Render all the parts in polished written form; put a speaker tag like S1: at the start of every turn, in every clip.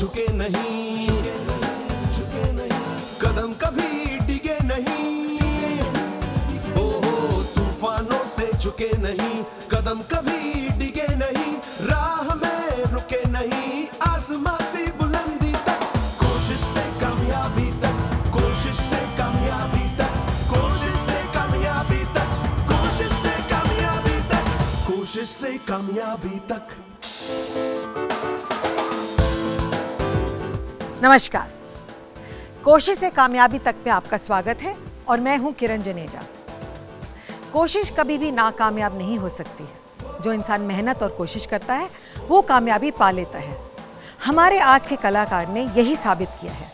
S1: झुके नहीं, कदम कभी डिगे नहीं, हो तूफानों से झुके नहीं, कदम कभी डिगे नहीं, राह में रुके नहीं, आसमां से बुलंदी तक, कोशिश से कामयाबी तक, कोशिश से कामयाबी तक, कोशिश से कामयाबी तक, कोशिश से कामयाबी तक, कोशिश से कामयाबी तक।
S2: नमस्कार, कोशिश से कामयाबी तक में आपका स्वागत है और मैं हूं किरण जनेजा। कोशिश कभी भी नाकामयाब नहीं हो सकती है। जो इंसान मेहनत और कोशिश करता है वो कामयाबी पा लेता है। हमारे आज के कलाकार ने यही साबित किया है।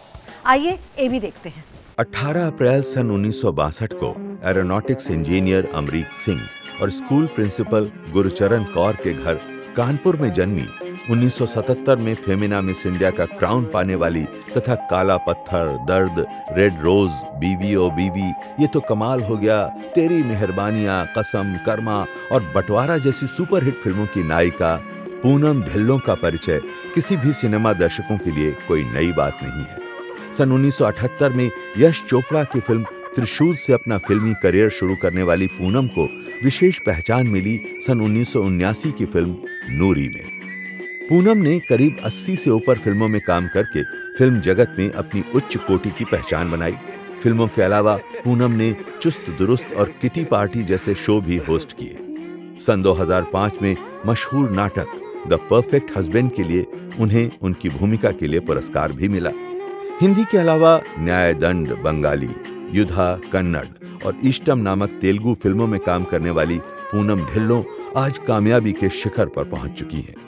S2: आइए ये भी देखते हैं।
S3: 18 अप्रैल सन 1962 को एरोनॉटिक्स इंजीनियर अमरीक सिंह और स्कूल प्रिंसिपल गुरुचरण कौर के घर कानपुर में जन्मी 1977 में फेमिना मिस इंडिया का क्राउन पाने वाली तथा काला पत्थर, दर्द, रेड रोज, बीवी ओ बीवी, ये तो कमाल हो गया, तेरी मेहरबानियां, कसम, कर्मा और बंटवारा जैसी सुपरहिट फिल्मों की नायिका पूनम ढिल्लों का परिचय किसी भी सिनेमा दर्शकों के लिए कोई नई बात नहीं है। सन 1978 में यश चोपड़ा की फिल्म त्रिशूल से अपना फिल्मी करियर शुरू करने वाली पूनम को विशेष पहचान मिली सन 1979 की फिल्म नूरी में। पूनम ने करीब 80 से ऊपर फिल्मों में काम करके फिल्म जगत में अपनी उच्च कोटि की पहचान बनाई। फिल्मों के अलावा पूनम ने चुस्त दुरुस्त और किटी पार्टी जैसे शो भी होस्ट किए। सन 2005 में मशहूर नाटक द परफेक्ट हस्बैंड के लिए उन्हें उनकी भूमिका के लिए पुरस्कार भी मिला। हिंदी के अलावा न्यायदंड बंगाली, युद्धा कन्नड़ और इष्टम नामक तेलुगु फिल्मों में काम करने वाली पूनम ढिल्लों आज कामयाबी के शिखर पर पहुंच चुकी हैं।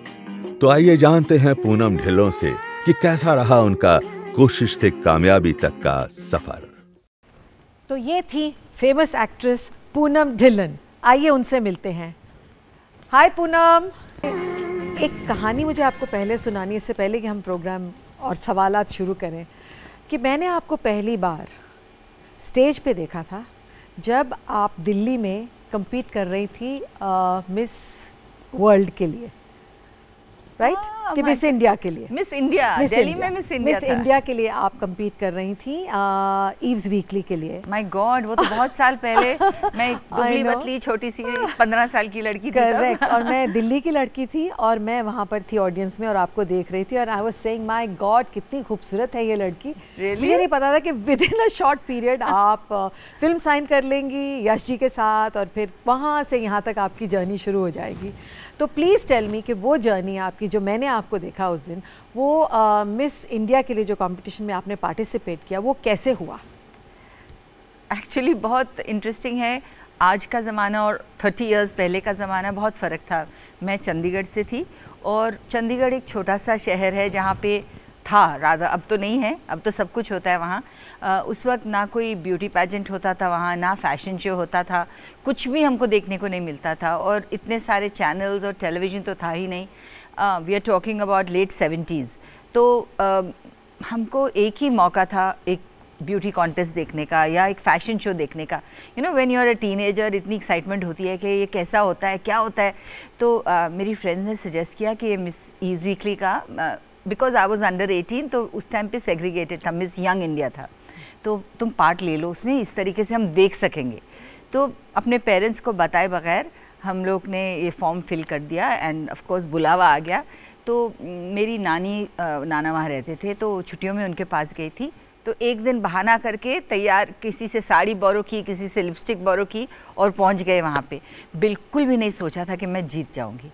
S3: तो आइए जानते हैं पूनम ढिल्लों से कि कैसा रहा उनका कोशिश से कामयाबी तक का सफर।
S2: तो ये थी फेमस एक्ट्रेस पूनम ढिल्लन। आइए उनसे मिलते हैं। हाय पूनम, एक कहानी मुझे आपको पहले सुनानी है, इससे पहले कि हम प्रोग्राम और सवालात शुरू करें, कि मैंने आपको पहली बार स्टेज पे देखा था जब आप दिल्ली में compete कर रही थी मिस वर्ल्ड के लिए, राइट? कि मिस इंडिया के लिए,
S4: मिस इंडिया दिल्ली में मिस
S2: इंडिया के लिए आप compete कर रही थी ईव्स वीकली के लिए।
S4: माय गॉड, वो तो बहुत साल पहले। मैं दुबली पतली छोटी सी 15 साल की लड़की थी।
S2: करेक्ट। और मैं दिल्ली की लड़की थी और मैं वहाँ पर थी ऑडियंस में और आपको देख रही थी और I was saying my God कितनी खूबसूरत है ये लड़की। मुझे नहीं पता था कि with in a short period आप फिल्म साइन कर लेंगी यश जी के साथ और फिर वहाँ से यहाँ तक आपकी जर्नी शुरू हो जाएगी। तो प्लीज़ टेल मी कि वो जर्नी आपकी जो मैंने आपको देखा उस दिन, वो मिस इंडिया के लिए जो कंपटीशन में आपने पार्टिसिपेट किया, वो कैसे हुआ?
S4: एक्चुअली बहुत इंटरेस्टिंग है। आज का ज़माना और 30 इयर्स पहले का ज़माना बहुत फ़र्क था। मैं चंडीगढ़ से थी और चंडीगढ़ एक छोटा सा शहर है जहाँ पे था राधा, अब तो नहीं है, अब तो सब कुछ होता है वहाँ। उस वक्त ना कोई ब्यूटी पैजेंट होता था वहाँ, ना फैशन शो होता था, कुछ भी हमको देखने को नहीं मिलता था और इतने सारे चैनल्स और टेलीविज़न तो था ही नहीं। We are talking about late 70s। तो हमको एक ही मौका था एक ब्यूटी कॉन्टेस्ट देखने का या एक फ़ैशन शो देखने का। You know when you are a teenager इतनी एक्साइटमेंट होती है कि ये कैसा होता है, क्या होता है। तो मेरी फ्रेंड्स ने सजेस्ट किया कि ये मिस ईव्स वीकली का, बिकॉज आई वॉज अंडर 18 तो उस टाइम पे सेग्रीगेटेड था, मिस यंग इंडिया था, तो तुम पार्ट ले लो उसमें, इस तरीके से हम देख सकेंगे। तो अपने पेरेंट्स को बताए बगैर हम लोग ने ये फॉर्म फिल कर दिया एंड ऑफ कोर्स बुलावा आ गया। तो मेरी नाना वहाँ रहते थे तो छुट्टियों में उनके पास गई थी। तो एक दिन बहाना करके तैयार, किसी से साड़ी बोरो की, किसी से लिपस्टिक बोरो की और पहुँच गए वहाँ पे। बिल्कुल भी नहीं सोचा था कि मैं जीत जाऊँगी।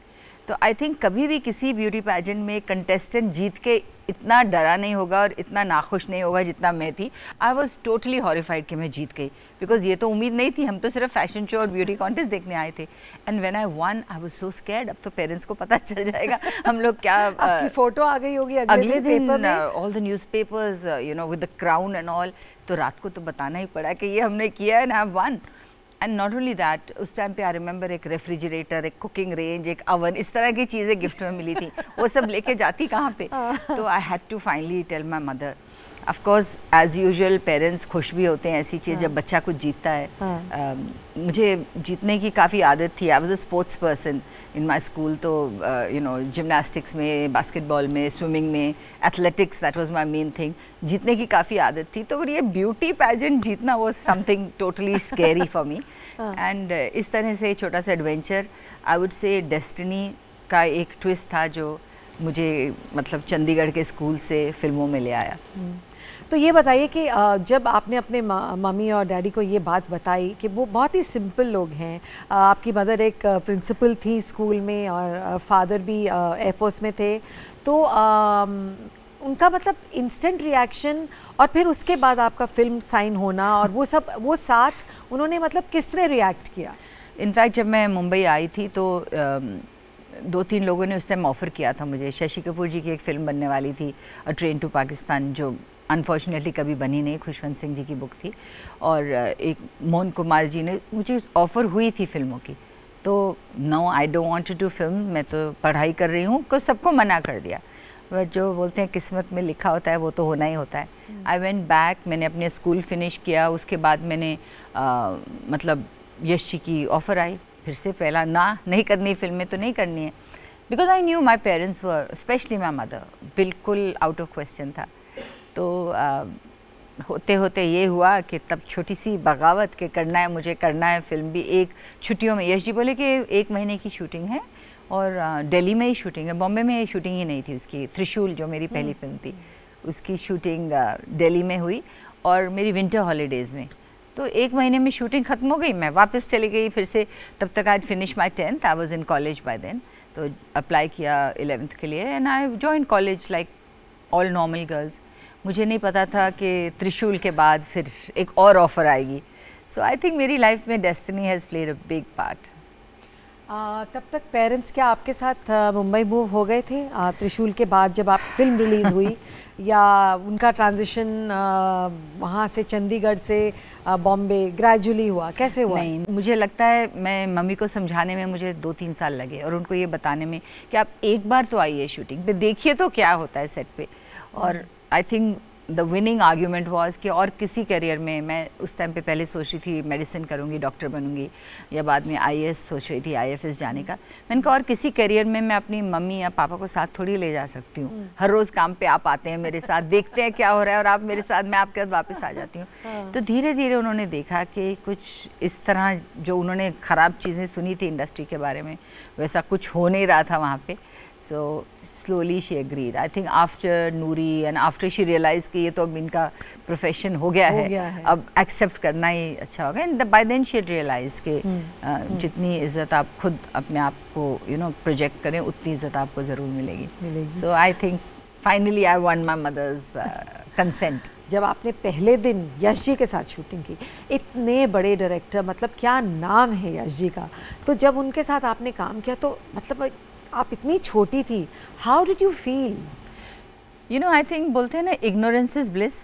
S4: तो आई थिंक कभी भी किसी ब्यूटी पैजेंट में कंटेस्टेंट जीत के इतना डरा नहीं होगा और इतना नाखुश नहीं होगा जितना मैं थी। आई वॉज टोटली हॉरिफाइड कि मैं जीत गई, बिकॉज ये तो उम्मीद नहीं थी, हम तो सिर्फ फैशन शो और ब्यूटी कॉन्टेस्ट देखने आए थे। And when I one I was so scared, अब तो पेरेंट्स को पता चल जाएगा हम लोग क्या।
S2: आपकी फोटो आ गई होगी
S4: अगले दिन all the newspapers you know with the crown and all. तो रात को तो बताना ही पड़ा कि ये हमने किया and I have one. And not only that, उस टाइम पे आई रिमेंबर एक रेफ्रिजरेटर, एक कुकिंग रेंज, एक अवन, इस तरह की चीज़ें गिफ्ट में मिली थी। वो सब लेके जाती कहाँ पे। तो I had to finally tell my mother of course as usual parents खुश भी होते हैं ऐसी चीज़ जब बच्चा कुछ जीतता है। मुझे जीतने की काफ़ी आदत थी। आई was a sports person in my school, तो यू नो जिमनास्टिक्स में, बास्केटबॉल में, स्विमिंग में, athletics, that was my main thing. जीतने की काफ़ी आदत थी। तो ये ब्यूटी पैजेंट जीतना वो something totally scary for me. And इस तरह से छोटा सा एडवेंचर, आई वुड से डेस्टिनी का एक ट्विस्ट था जो मुझे मतलब चंडीगढ़ के स्कूल से फिल्मों में ले आया।
S2: तो ये बताइए कि जब आपने अपने मम्मी और डैडी को ये बात बताई कि वो बहुत ही सिंपल लोग हैं, आपकी मदर एक प्रिंसिपल थी स्कूल में और फादर भी एयरफोर्स में थे, तो उनका मतलब इंस्टेंट रिएक्शन और फिर उसके बाद आपका फिल्म साइन होना और वो सब, वो साथ उन्होंने मतलब किस तरह रिएक्ट किया?
S4: इनफैक्ट जब मैं मुंबई आई थी तो 2-3 लोगों ने उस टाइम ऑफ़र किया था मुझे। शशि कपूर जी की एक फ़िल्म बनने वाली थी, अ ट्रेन टू पाकिस्तान, जो अनफॉर्चुनेटली कभी बनी नहीं, खुशवंत सिंह जी की बुक थी। और एक मोहन कुमार जी ने, मुझे ऑफ़र हुई थी फिल्मों की, तो no I don't want to do film, मैं तो पढ़ाई कर रही हूँ, को सबको मना कर दिया। बट जो बोलते हैं किस्मत में लिखा होता है वो तो होना ही होता है। आई वेंट बैक, मैंने अपने स्कूल फिनिश किया, उसके बाद मैंने मतलब यश जी की ऑफ़र आई, फिर से पहला ना, नहीं करनी फिल्में तो नहीं करनी है, because I knew my parents were, specially my mother, बिल्कुल आउट ऑफ क्वेश्चन था। तो होते होते ये हुआ कि तब छोटी सी बगावत के करना है, मुझे करना है फिल्म भी। एक छुट्टियों में यश जी बोले कि 1 महीने की शूटिंग है और दिल्ली में ही शूटिंग है, बॉम्बे में शूटिंग ही नहीं थी उसकी। त्रिशूल जो मेरी पहली फिल्म थी उसकी शूटिंग दिल्ली में हुई और मेरी विंटर हॉलीडेज़ में। तो 1 महीने में शूटिंग ख़त्म हो गई, मैं वापस चली गई फिर से। तब तक I finish my 10th, I was in college by then. तो अप्लाई किया 11th के लिए and I join college like all normal girls. मुझे नहीं पता था कि त्रिशूल के बाद फिर एक और ऑफ़र आएगी। सो आई थिंक मेरी लाइफ में destiny has played a big part.
S2: तब तक पेरेंट्स क्या आपके साथ मुंबई मूव हो गए थे त्रिशूल के बाद जब आप फिल्म रिलीज़ हुई, या उनका ट्रांजिशन वहाँ से चंडीगढ़ से बॉम्बे ग्रेजुअली हुआ, कैसे हुआ?
S4: नहीं, मुझे लगता है मैं मम्मी को समझाने में मुझे 2-3 साल लगे और उनको ये बताने में कि आप एक बार तो आइए शूटिंग पे, देखिए तो क्या होता है सेट पे। और आई think the winning argument was कि और किसी करियर में, मैं उस टाइम पे पहले सोच रही थी मेडिसिन करूँगी, डॉक्टर बनूंगी, या बाद में IAS सोच रही थी, IFS जाने का। मैंने कहा और किसी करियर में मैं अपनी मम्मी या पापा को साथ थोड़ी ले जा सकती हूँ। हर रोज़ काम पे आप आते हैं मेरे साथ, देखते हैं क्या हो रहा है और आप मेरे साथ, मैं आपके साथ वापस आ जाती हूँ। तो धीरे धीरे उन्होंने देखा कि कुछ इस तरह जो उन्होंने ख़राब चीज़ें सुनी थी इंडस्ट्री के बारे में, वैसा कुछ हो नहीं रहा था वहाँ पे। So slowly she agreed. I think after Noori and after she realized कि ये तो अब इनका प्रोफेशन हो गया है, अब एक्सेप्ट करना ही अच्छा होगा। And by then she had realized कि जितनी इज़्ज़त आप खुद अपने आप को प्रोजेक्ट करें, उतनी इज़्ज़त आपको ज़रूर मिलेगी। So I think finally I won my mother's consent.
S2: जब आपने पहले दिन यश जी के साथ शूटिंग की, इतने बड़े डायरेक्टर, मतलब क्या नाम है यश जी का, तो जब उनके साथ आपने काम किया तो मतलब आप इतनी छोटी थी, how did you feel?
S4: I think बोलते हैं ना, इग्नोरेंस इज ब्लिस।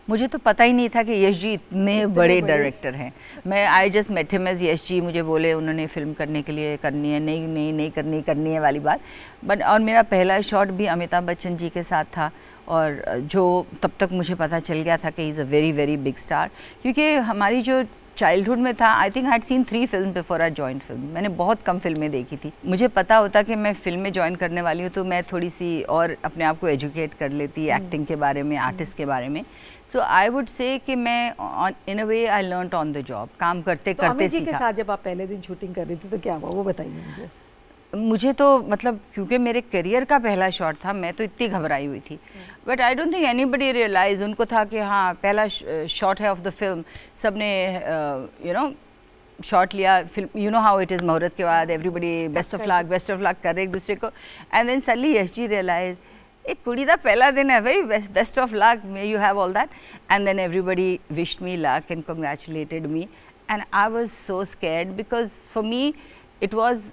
S4: मुझे तो पता ही नहीं था कि यश जी इतने बड़े डायरेक्टर हैं। मैं I just met him as Yash ji, मुझे बोले उन्होंने फिल्म करने के लिए, करनी है, नहीं करनी है वाली बात। बट और मेरा पहला शॉट भी अमिताभ बच्चन जी के साथ था, और जो तब तक मुझे पता चल गया था कि he is a very very big star, क्योंकि हमारी जो चाइल्डहुड में था, आई think I had seen 3 film before I join film. मैंने बहुत कम फिल्में देखी थी। मुझे पता होता कि मैं फिल्म में ज्वाइन करने वाली हूँ तो मैं थोड़ी सी और अपने आप को एजुकेट कर लेती एक्टिंग के बारे में, आर्टिस्ट के बारे में। सो आई वुड से कि मैं in a way I learned on the job, काम करते करते
S2: अमित जी के साथ जब आप पहले दिन शूटिंग कर रही थी तो क्या हुआ, वो बताइए मुझे।
S4: मुझे तो मतलब क्योंकि मेरे करियर का पहला शॉट था, मैं तो इतनी घबराई हुई थी। But I don't think anybody realise, उनको था कि हाँ पहला शॉट है ऑफ द फिल्म, सब ने शॉट लिया फिल्म, हाउ इट इज़, मुहूर्त के बाद एवरीबडी बेस्ट ऑफ लक कर रहे एक दूसरे को। And then suddenly Yash ji realise, एक कुड़ी दा पहला दिन है भाई, best of luck, may you have all that. And then everybody wished me luck and congratulated me, and I was so scared because for me it was,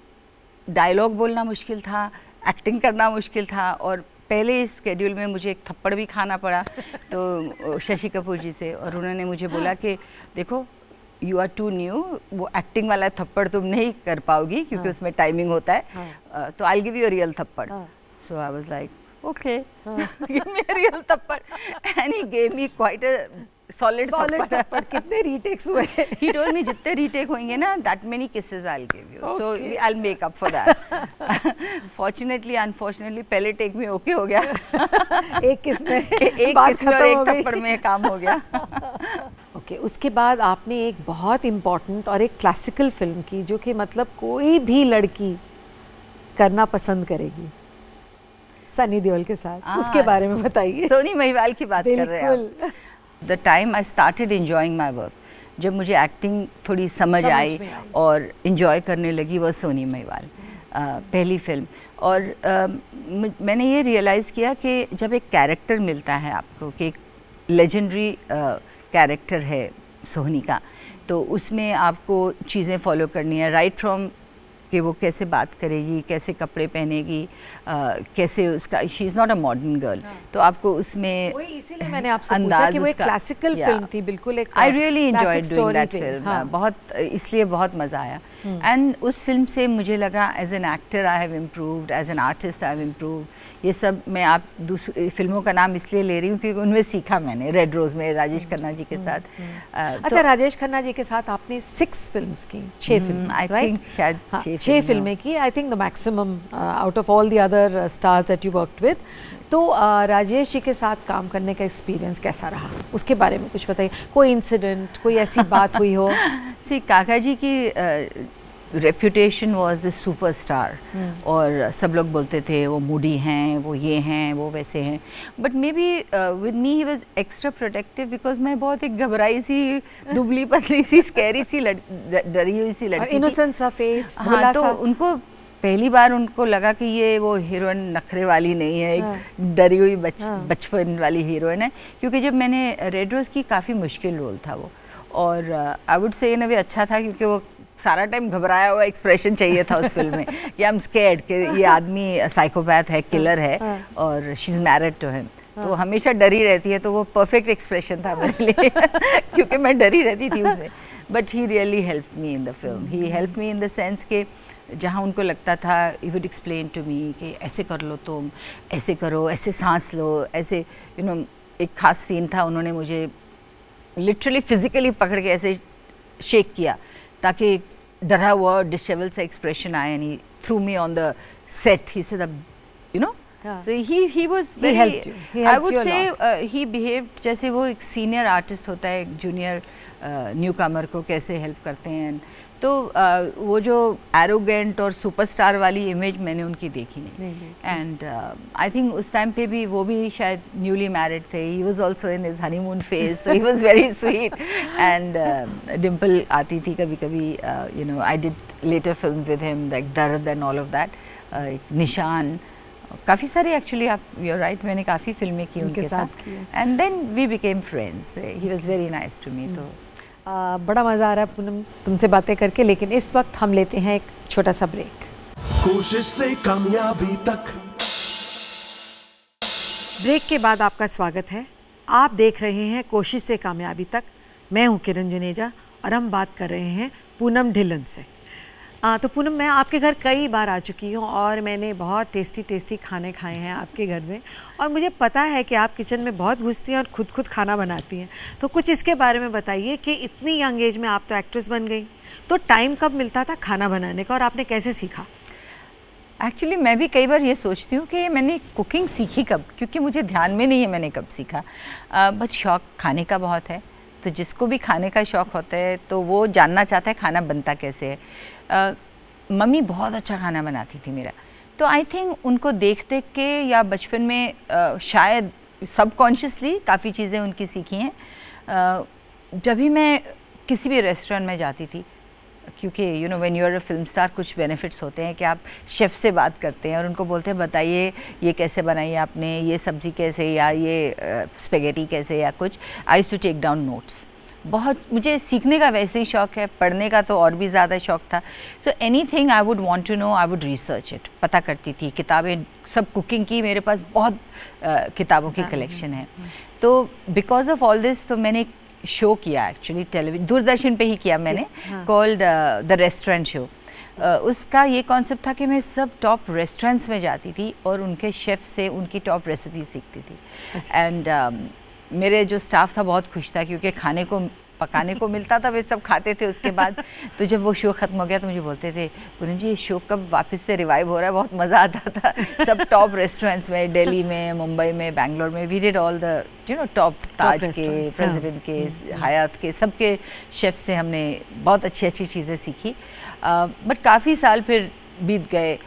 S4: dialogue बोलना मुश्किल था, एक्टिंग करना मुश्किल था, और पहले इस स्केड्यूल में मुझे एक थप्पड़ भी खाना पड़ा तो शशि कपूर जी से, और उन्होंने मुझे बोला कि देखो यू आर टू न्यू, वो एक्टिंग वाला थप्पड़ तुम नहीं कर पाओगी क्योंकि उसमें टाइमिंग होता है, तो I will give you a real थप्पड़। So I was like okay, give me a real tappad. And he gave me quite a solid tappad.
S2: कितने retakes हुए?
S4: He told me जितने retake होंगे ना, that many kisses I'll give you. Okay. So I'll make up for that. Fortunately, unfortunately, पहले take में okay हो गया.
S2: एक किस में
S4: एक किस में और एक थप्पड़ में काम हो गया.
S2: ओके, उसके बाद आपने एक बहुत इम्पॉर्टेंट और एक क्लासिकल फिल्म की जो कि मतलब कोई भी लड़की करना पसंद करेगी, सनी देओल के साथ, उसके बारे में बताइए.
S4: सोनी महिवाल की बात कर रहे हैं आप. The time I started enjoying my work, जब मुझे एक्टिंग थोड़ी समझ आई और इंजॉय करने लगी, वो सोनी महिवाल पहली फिल्म. और मैंने ये रियलाइज़ किया कि जब एक कैरेक्टर मिलता है आपको कि एक लेजेंडरी कैरेक्टर है सोहनी का, तो उसमें आपको चीज़ें फॉलो करनी है, राइट फ्रॉम कि वो कैसे बात करेगी, कैसे कपड़े पहनेगी, कैसे उसका, she is not a modern girl, तो आपको उसमें
S2: इसीलिए मैंने आपसे पूछा कि वो एक क्लासिकल फिल्म थी, बिल्कुल एक
S4: I really enjoyed doing that film. बहुत, इसलिए बहुत मज़ा आया. एंड उस फिल्म से मुझे लगा as an actor I have improved, as an artist I have improved. ये सब मैं आप दूसरी फिल्मों का नाम इसलिए ले रही हूँ क्योंकि उनमें सीखा मैंने. रेड रोज़ में राजेश खन्ना जी के साथ.
S2: अच्छा, राजेश खन्ना जी के साथ आपने 6 फिल्म्स की, 6 फिल्म,
S4: आई थिंक शायद
S2: 6 फिल्में की. आई think the maximum out of all the other stars that you worked with. तो राजेश जी के साथ काम करने का एक्सपीरियंस कैसा रहा, उसके बारे में कुछ बताइए. कोई इंसिडेंट, कोई ऐसी बात हुई हो?
S4: सी, काका जी की रेप्यूटेशन वॉज द सुपरस्टार, और सब लोग बोलते थे वो मूडी हैं, वो ये हैं, वो वैसे हैं. But may be with me he was extra protective because मैं बहुत एक घबराई सी, दुबली पतली सी, स्कैरी सी, डरी हुई सी लड़की,
S2: इनोसेंट सा फेस.
S4: हाँ, तो उनको पहली बार उनको लगा कि ये वो हीरोइन नखरे वाली नहीं है, एक डरी हुई बचपन वाली हीरोइन है. क्योंकि जब मैंने रेड रोज़ की, काफ़ी मुश्किल रोल था वो, और आई वुड से इन अ वे अच्छा था क्योंकि वो सारा टाइम घबराया हुआ एक्सप्रेशन चाहिए था उस फिल्म में कि आई एम स्कैर्ड कि ये आदमी साइकोपैथ है, किलर है, और she is married to him. तो हमेशा डरी रहती है, तो वो परफेक्ट एक्सप्रेशन था मेरे लिए क्योंकि मैं डरी रहती थी उसमें. But he really help me in the film. He help me in the sense के जहाँ उनको लगता था, he would explain to me कि ऐसे कर लो तुम, ऐसे करो, ऐसे सांस लो, ऐसे एक ख़ास सीन था, उन्होंने मुझे लिटरली फिजिकली पकड़ के ऐसे शेक किया ताकि डरा हुआ डिसेबल सा एक्सप्रेशन आया. नहीं, through me on the set, he said so he was very, he helped you. I would say he behaved जैसे वो एक सीनियर आर्टिस्ट होता है, एक जूनियर न्यू कमर को कैसे हेल्प करते हैं. तो वो जो एरोगेंट और सुपरस्टार वाली इमेज मैंने उनकी देखी नहीं. एंड आई थिंक उस टाइम पे भी वो भी शायद न्यूली मैरिड थे. He was also in his honeymoon phase, so he was very sweet. And dimple आती थी कभी कभी. I did later film with him like Dard and all of that. Nishaan, काफ़ी सारे एक्चुअली, आप यू राइट, मैंने काफ़ी फिल्में की उनके साथ. And then we became friends. He was very nice to me. तो
S2: बड़ा मज़ा आ रहा है पूनम तुमसे बातें करके, लेकिन इस वक्त हम लेते हैं एक छोटा सा ब्रेक.
S1: कोशिश से कामयाबी तक.
S2: ब्रेक के बाद आपका स्वागत है. आप देख रहे हैं कोशिश से कामयाबी तक. मैं हूं किरण जुनेजा और हम बात कर रहे हैं पूनम ढिल्लन से. तो पूनम, मैं आपके घर कई बार आ चुकी हूँ और मैंने बहुत टेस्टी खाने खाए हैं आपके घर में, और मुझे पता है कि आप किचन में बहुत घुसती हैं और खुद खाना बनाती हैं. तो कुछ इसके बारे में बताइए कि इतनी यंग एज में आप तो एक्ट्रेस बन गई, तो टाइम कब मिलता था खाना बनाने का और आपने कैसे सीखा?
S4: एक्चुअली मैं भी कई बार ये सोचती हूँ कि मैंने कुकिंग सीखी कब, क्योंकि मुझे ध्यान में नहीं है मैंने कब सीखा. बट शौक़ खाने का बहुत है, तो जिसको भी खाने का शौक़ होता है तो वो जानना चाहता है खाना बनता कैसे है. मम्मी बहुत अच्छा खाना बनाती थी मेरा, तो आई थिंक उनको देख के या बचपन में शायद सबकॉन्शियसली काफ़ी चीज़ें उनकी सीखी हैं. जब भी मैं किसी भी रेस्टोरेंट में जाती थी, क्योंकि when you are a film star कुछ बेनिफिट्स होते हैं कि आप शेफ़ से बात करते हैं और उनको बोलते हैं बताइए ये कैसे बनाई आपने, ये सब्ज़ी कैसे, या ये स्पेगेटी कैसे, या कुछ. I used to take down notes. बहुत मुझे सीखने का वैसे ही शौक़ है, पढ़ने का तो और भी ज़्यादा शौक़ था. So anything I would want to know, I would research it. पता करती थी, किताबें सब कुकिंग की मेरे पास बहुत किताबों की कलेक्शन है. तो बिकॉज ऑफ ऑल दिस, तो मैंने शो किया एक्चुअली टेलीविजन, दूरदर्शन पे ही किया मैंने, कॉल्ड द रेस्टोरेंट शो. उसका ये कॉन्सेप्ट था कि मैं सब टॉप रेस्टोरेंट्स में जाती थी और उनके शेफ़ से उनकी टॉप रेसिपी सीखती थी। एंड मेरे जो स्टाफ था बहुत खुश था क्योंकि खाने को पकाने को मिलता था, वे सब खाते थे उसके बाद। तो जब वो शो ख़त्म हो गया तो मुझे बोलते थे पूनम जी ये शो कब वापस से रिवाइव हो रहा है, बहुत मज़ा आता था। सब टॉप रेस्टोरेंट्स में, दिल्ली में, मुंबई में, बैंगलोर में, we did all the top Taj के, प्रेसिडेंट के, हयात के, सबके शेफ़ से हमने बहुत अच्छी अच्छी चीज़ें सीखी। बट काफ़ी साल फिर बीत गए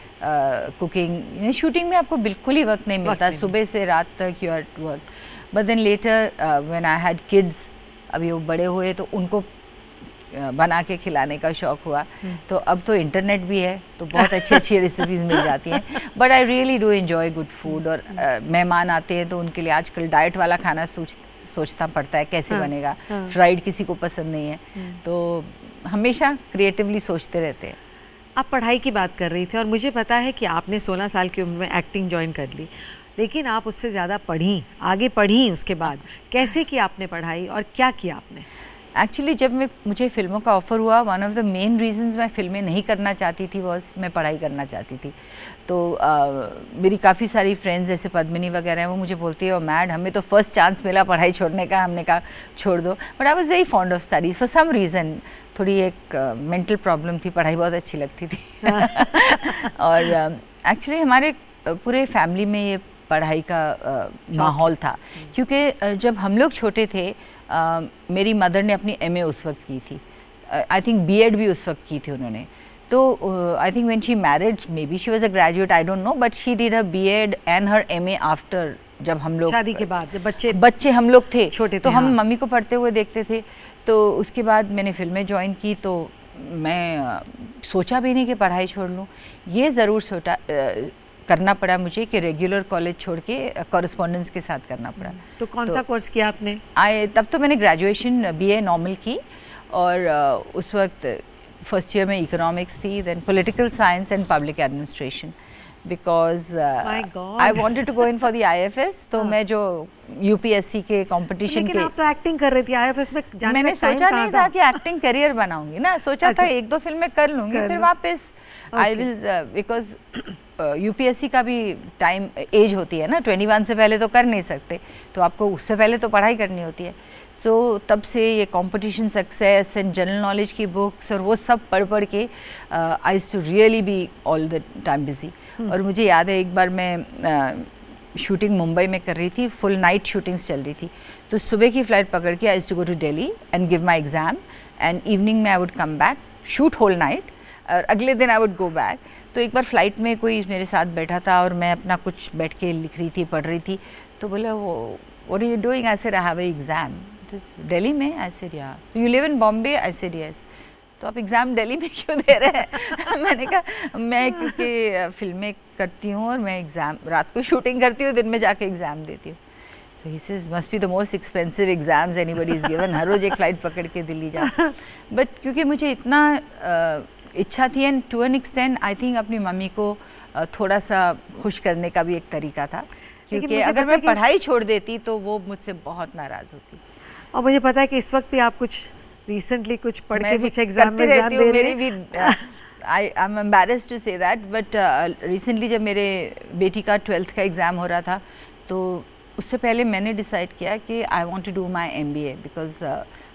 S4: कुकिंग, शूटिंग में आपको बिल्कुल ही वक्त नहीं मिलता, सुबह से रात तक you are at work. But then later when I had kids, अभी वो बड़े हुए तो उनको बना के खिलाने का शौक़ हुआ, तो अब तो इंटरनेट भी है तो बहुत अच्छी अच्छी रेसिपीज़ मिल जाती हैं। But I really do enjoy good food. और मेहमान आते हैं तो उनके लिए आजकल डाइट वाला खाना सोचना पड़ता है कैसे बनेगा, फ्राइड किसी को पसंद नहीं है, तो हमेशा क्रिएटिवली सोचते रहते हैं।
S2: आप पढ़ाई की बात कर रही थी और मुझे पता है कि आपने 16 साल की उम्र में एक्टिंग ज्वाइन कर ली, लेकिन आप उससे ज़्यादा पढ़ी, आगे पढ़ी। उसके बाद कैसे की आपने पढ़ाई और क्या किया आपने?
S4: एक्चुअली जब मुझे फ़िल्मों का ऑफ़र हुआ, one of the main reasons मैं फ़िल्में नहीं करना चाहती थी मैं पढ़ाई करना चाहती थी। तो मेरी काफ़ी सारी फ्रेंड्स जैसे पद्मिनी वगैरह हैं, वो मुझे बोलती है मैड हमें तो फर्स्ट चांस मिला पढ़ाई छोड़ने का, हमने कहा छोड़ दो। But I was very fond of studies for some reason. थोड़ी एक मेंटल प्रॉब्लम थी, पढ़ाई बहुत अच्छी लगती थी। और एक्चुअली हमारे पूरे फैमिली में ये पढ़ाई का माहौल था, क्योंकि जब हम लोग छोटे थे मेरी मदर ने अपनी MA उस वक्त की थी, आई थिंक BEd भी उस वक्त की थी उन्होंने। तो I think when she married, may be she was a graduate, I don't know, but she did her BEd and her MA after. जब हम लोग
S2: शादी के बाद, जब
S4: बच्चे हम लोग थे
S2: छोटे
S4: तो हम मम्मी को पढ़ते हुए देखते थे। तो उसके बाद मैंने फिल्में ज्वाइन की, तो मैं सोचा भी नहीं कि पढ़ाई छोड़ लूँ। ये ज़रूर करना पड़ा मुझे कि रेगुलर कॉलेज छोड़ के कॉरेस्पॉन्डेंस के साथ करना पड़ा।
S2: तो कौन सा कोर्स किया आपने?
S4: तब तो मैंने ग्रेजुएशन BA नॉर्मल की, और उस वक्त फर्स्ट ईयर में इकोनॉमिक्स थी, then political science and public administration, because I wanted to go in for the IFS। तो मैं जो UPSC के कंपटीशन के,
S2: आप तो एक्टिंग कर रही थी, IFS में जाने
S4: मैंने सोचा नहीं था कि एक्टिंग करियर बनाऊंगी ना, सोचा था 1-2 फिल्में कर लूँगी फिर वापस आई विल, बिकॉज UPSC का भी टाइम एज होती है ना, 21 से पहले तो कर नहीं सकते, तो आपको उससे पहले तो पढ़ाई करनी होती है। सो तब से ये competition success and general knowledge की बुक्स और वो सब पढ़ के I used to really be all the time busy. और मुझे याद है एक बार मैं शूटिंग मुंबई में कर रही थी, फुल नाइट शूटिंग्स चल रही थी, तो सुबह की फ़्लाइट पकड़ के I used to go to Delhi and give my exam, and evening में I would come back, shoot whole night, और अगले दिन आई वुड गो बैक। तो एक बार फ्लाइट में कोई मेरे साथ बैठा था और मैं अपना कुछ बैठ के लिख रही थी, पढ़ रही थी, तो बोला वो what are you doing? I said I have an exam. तो दिल्ली में? I said yeah. तो you live in Bombay? I said yes. तो आप एग्ज़ाम दिल्ली में क्यों दे रहे हैं? मैंने कहा मैं क्योंकि फिल्में करती हूँ और मैं एग्ज़ाम रात को शूटिंग करती हूँ, दिन में जाके एग्ज़ाम देती हूँ। So he says must be the most expensive exams anybody is given, हर रोज़ एक फ़्लाइट पकड़ के दिल्ली जा। बट क्योंकि मुझे इतना इच्छा थी, and to an extent I think अपनी मम्मी को थोड़ा सा खुश करने का भी एक तरीका था, क्योंकि अगर मैं पढ़ाई छोड़ देती तो वो मुझसे बहुत नाराज़ होती।
S2: और मुझे पता है कि इस वक्त भी आप कुछ रिसेंटली कुछ पढ़ के कुछ एग्जाम में एग्जाम दे रहे हैं।
S4: I am embarrassed to say that, but recently जब मेरे बेटी का 12th का एग्ज़ाम हो रहा था, तो उससे पहले मैंने डिसाइड किया कि I want to do my MBA, because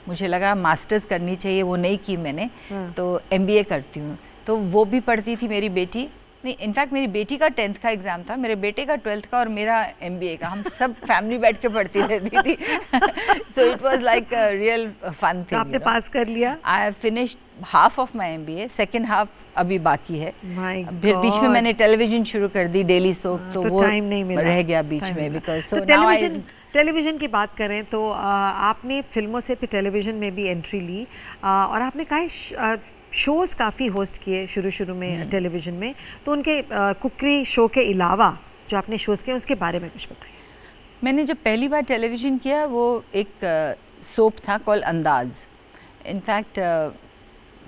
S4: मुझे लगा मास्टर्स करनी चाहिए, वो नहीं की मैंने, तो MBA करती हूँ। तो वो भी पढ़ती थी मेरी बेटी, नहीं इनफैक्ट मेरी बेटी का 10th का एग्ज़ाम था, मेरे बेटे का 12th का और मेरा MBA का, हम सब फैमिली बैठ के पढ़ती रहती थी। So it was like a real fun thing.
S2: आपने पास कर लिया?
S4: I have finished half of my MBA, second half अभी बाकी है। फिर बीच में मैंने टेलीविज़न शुरू कर दी, डेली सोप, तो वो
S2: टाइम नहीं मिला,
S4: रह गया बीच में, बिकॉज
S2: तो टेलीविज़न की बात करें तो आपने फिल्मों से फिर टेलीविज़न में भी एंट्री ली, और आपने कहा शोज़ काफ़ी होस्ट किए शुरू में टेलीविज़न में, तो उनके कुकरी शो के अलावा जो आपने शोज़ किए उसके बारे में कुछ बताइए।
S4: मैंने जब पहली बार टेलीविज़न किया वो एक सोप था कॉल अंदाज़। इनफैक्ट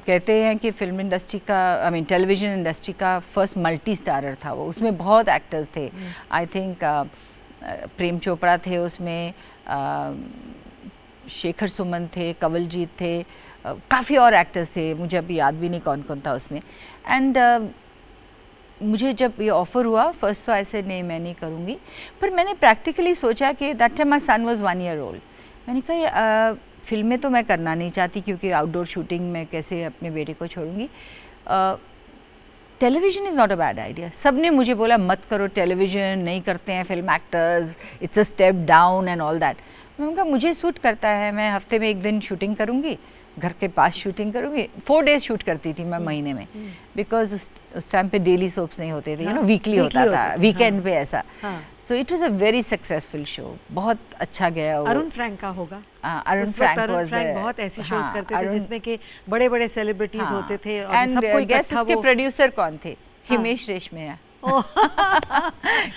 S4: कहते हैं कि फिल्म इंडस्ट्री का, टेलीविज़न इंडस्ट्री का फर्स्ट मल्टी स्टारर था वो, उसमें बहुत एक्टर्स थे। आई थिंक प्रेम चोपड़ा थे उसमें, शेखर सुमन थे, कंवलजीत थे, काफ़ी और एक्टर्स थे, मुझे अभी याद भी नहीं कौन कौन था उसमें। एंड मुझे जब ये ऑफ़र हुआ फर्स्ट तो ऐसे नहीं मैं नहीं करूँगी, पर मैंने प्रैक्टिकली सोचा कि that time my son was 1 year old। मैंने कहा फिल्में तो मैं करना नहीं चाहती क्योंकि आउटडोर शूटिंग में कैसे अपने बेटे को छोड़ूंगी। Television is not a bad idea. सब ने मुझे बोला मत करो टेलीविज़न, नहीं करते हैं film actors, it's a step down and all that. मैंने कहा मुझे सूट करता है, मैं हफ्ते में 1 दिन शूटिंग करूँगी, घर के पास शूटिंग करूँगी। 4 days शूट करती थी मैं महीने में, बिकॉज उस टाइम पे डेली सोप्स नहीं होते थे, यू नो वीकली होता था, वीकेंड पे ऐसा। सो it was a very successful show, बहुत अच्छा गया।
S2: अरुण फ्रैंक का होगा।
S4: अरुण
S2: फ्रैंक बहुत ऐसे शोज करते थे जिसमें कि बड़े बड़े सेलिब्रिटीज होते थे और सबको इकट्ठा।
S4: उसके प्रोड्यूसर कौन थे? हिमेश रेशमिया।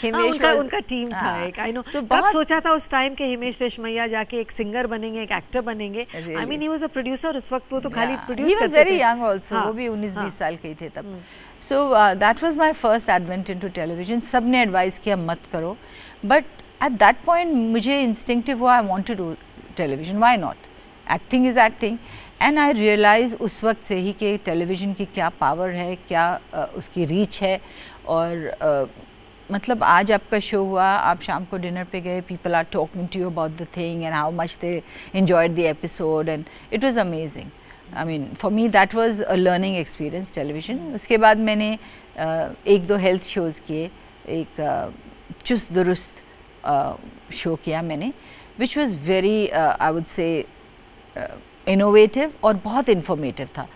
S2: उनका टीम था एक, आई नो। कब सोचा था उस टाइम के हिमेश रेशमिया जाके एक सिंगर बनेंगे, एक एक्टर बनेंगे? I mean he was a producer उस वक्त, वो तो खाली प्रोड्यूस करते थे।
S4: He was very young also, वो भी 19-20 साल के ही थे तब। So that was my first advent into television. सब ने एडवाइस किया मत करो, बट एट दैट पॉइंट मुझे इंस्टिंक्टिव हुआ I want to do television, why not, acting is acting. And I realise उस वक्त से ही कि टेलीविज़न की क्या पावर है, क्या उसकी रीच है। और मतलब आज आपका शो हुआ, आप शाम को डिनर पे गए, people are talking to you about the thing and how much they enjoyed the episode and it was amazing. I mean for me that was a learning experience television. उसके बाद मैंने 1-2 health shows किए, एक चुस्त दुरुस्त show किया मैंने, which was very I would say innovative और बहुत इन्फॉर्मेटिव था,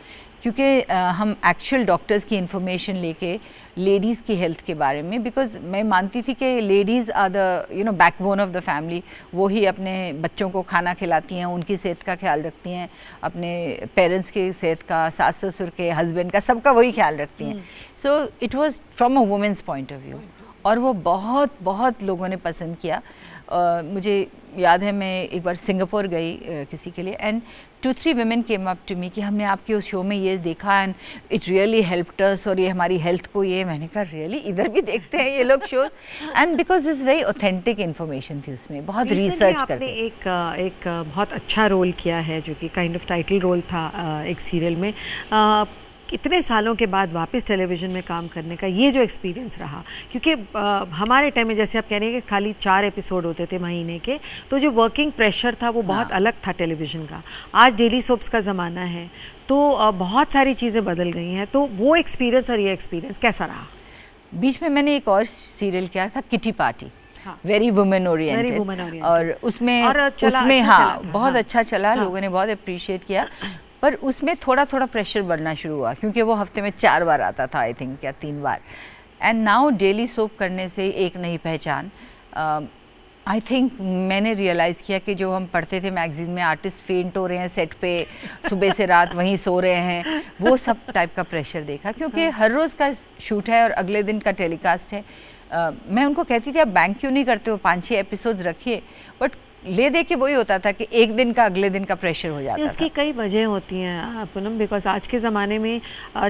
S4: क्योंकि हम एक्चुअल डॉक्टर्स की इन्फॉर्मेशन लेके लेडीज़ की हेल्थ के बारे में, बिकॉज मैं मानती थी कि ladies are the you know backbone of the family. वो ही अपने बच्चों को खाना खिलाती हैं, उनकी सेहत का ख्याल रखती हैं, अपने पेरेंट्स की सेहत का, सास ससुर के, हस्बैंड का, सबका वही ख्याल रखती हैं। सो it was from a women's point of view, और वो बहुत बहुत लोगों ने पसंद किया। मुझे याद है मैं एक बार सिंगापुर गई किसी के लिए, and 2-3 women came up to me कि हमने आपके उस शो में ये देखा and it really helped us, और ये हमारी हेल्थ को ये। मैंने कहा रियली इधर भी देखते हैं ये लोग show? And because this very authentic information थी उसमें, बहुत रिसर्च करके।
S2: एक बहुत अच्छा रोल किया है जो कि काइंड ऑफ टाइटल रोल था एक सीरियल में। इतने सालों के बाद वापस टेलीविज़न में काम करने का ये जो एक्सपीरियंस रहा, क्योंकि हमारे टाइम में जैसे आप कह रहे हैं कि खाली 4 एपिसोड होते थे महीने के, तो जो वर्किंग प्रेशर था वो बहुत अलग था टेलीविज़न का। आज डेली सोप्स का ज़माना है, तो बहुत सारी चीज़ें बदल गई हैं। तो वो एक्सपीरियंस और ये एक्सपीरियंस कैसा रहा?
S4: बीच में मैंने एक और सीरियल किया था, kitty party, very women oriented, और उसमें बहुत अच्छा चला, लोगों ने बहुत अप्रिशिएट किया। पर उसमें थोड़ा थोड़ा प्रेशर बढ़ना शुरू हुआ, क्योंकि वो हफ्ते में 4 बार आता था, आई थिंक, या 3 बार। एंड नाउ डेली सोप करने से एक नई पहचान, आई थिंक मैंने रियलाइज़ किया कि जो हम पढ़ते थे मैगजीन में, आर्टिस्ट फेंट हो रहे हैं सेट पे, सुबह से रात वहीं सो रहे हैं, वो सब टाइप का प्रेशर देखा, क्योंकि हर रोज़ का शूट है और अगले दिन का टेलीकास्ट है। मैं उनको कहती थी आप बैंक क्यों नहीं करते हो, 5-6 एपिसोड्स रखिए, बट ले दे के वही होता था कि एक दिन का अगले दिन का प्रेशर हो जाता था।
S2: उसकी कई वजह होती हैं पूनम, बिकॉज आज के ज़माने में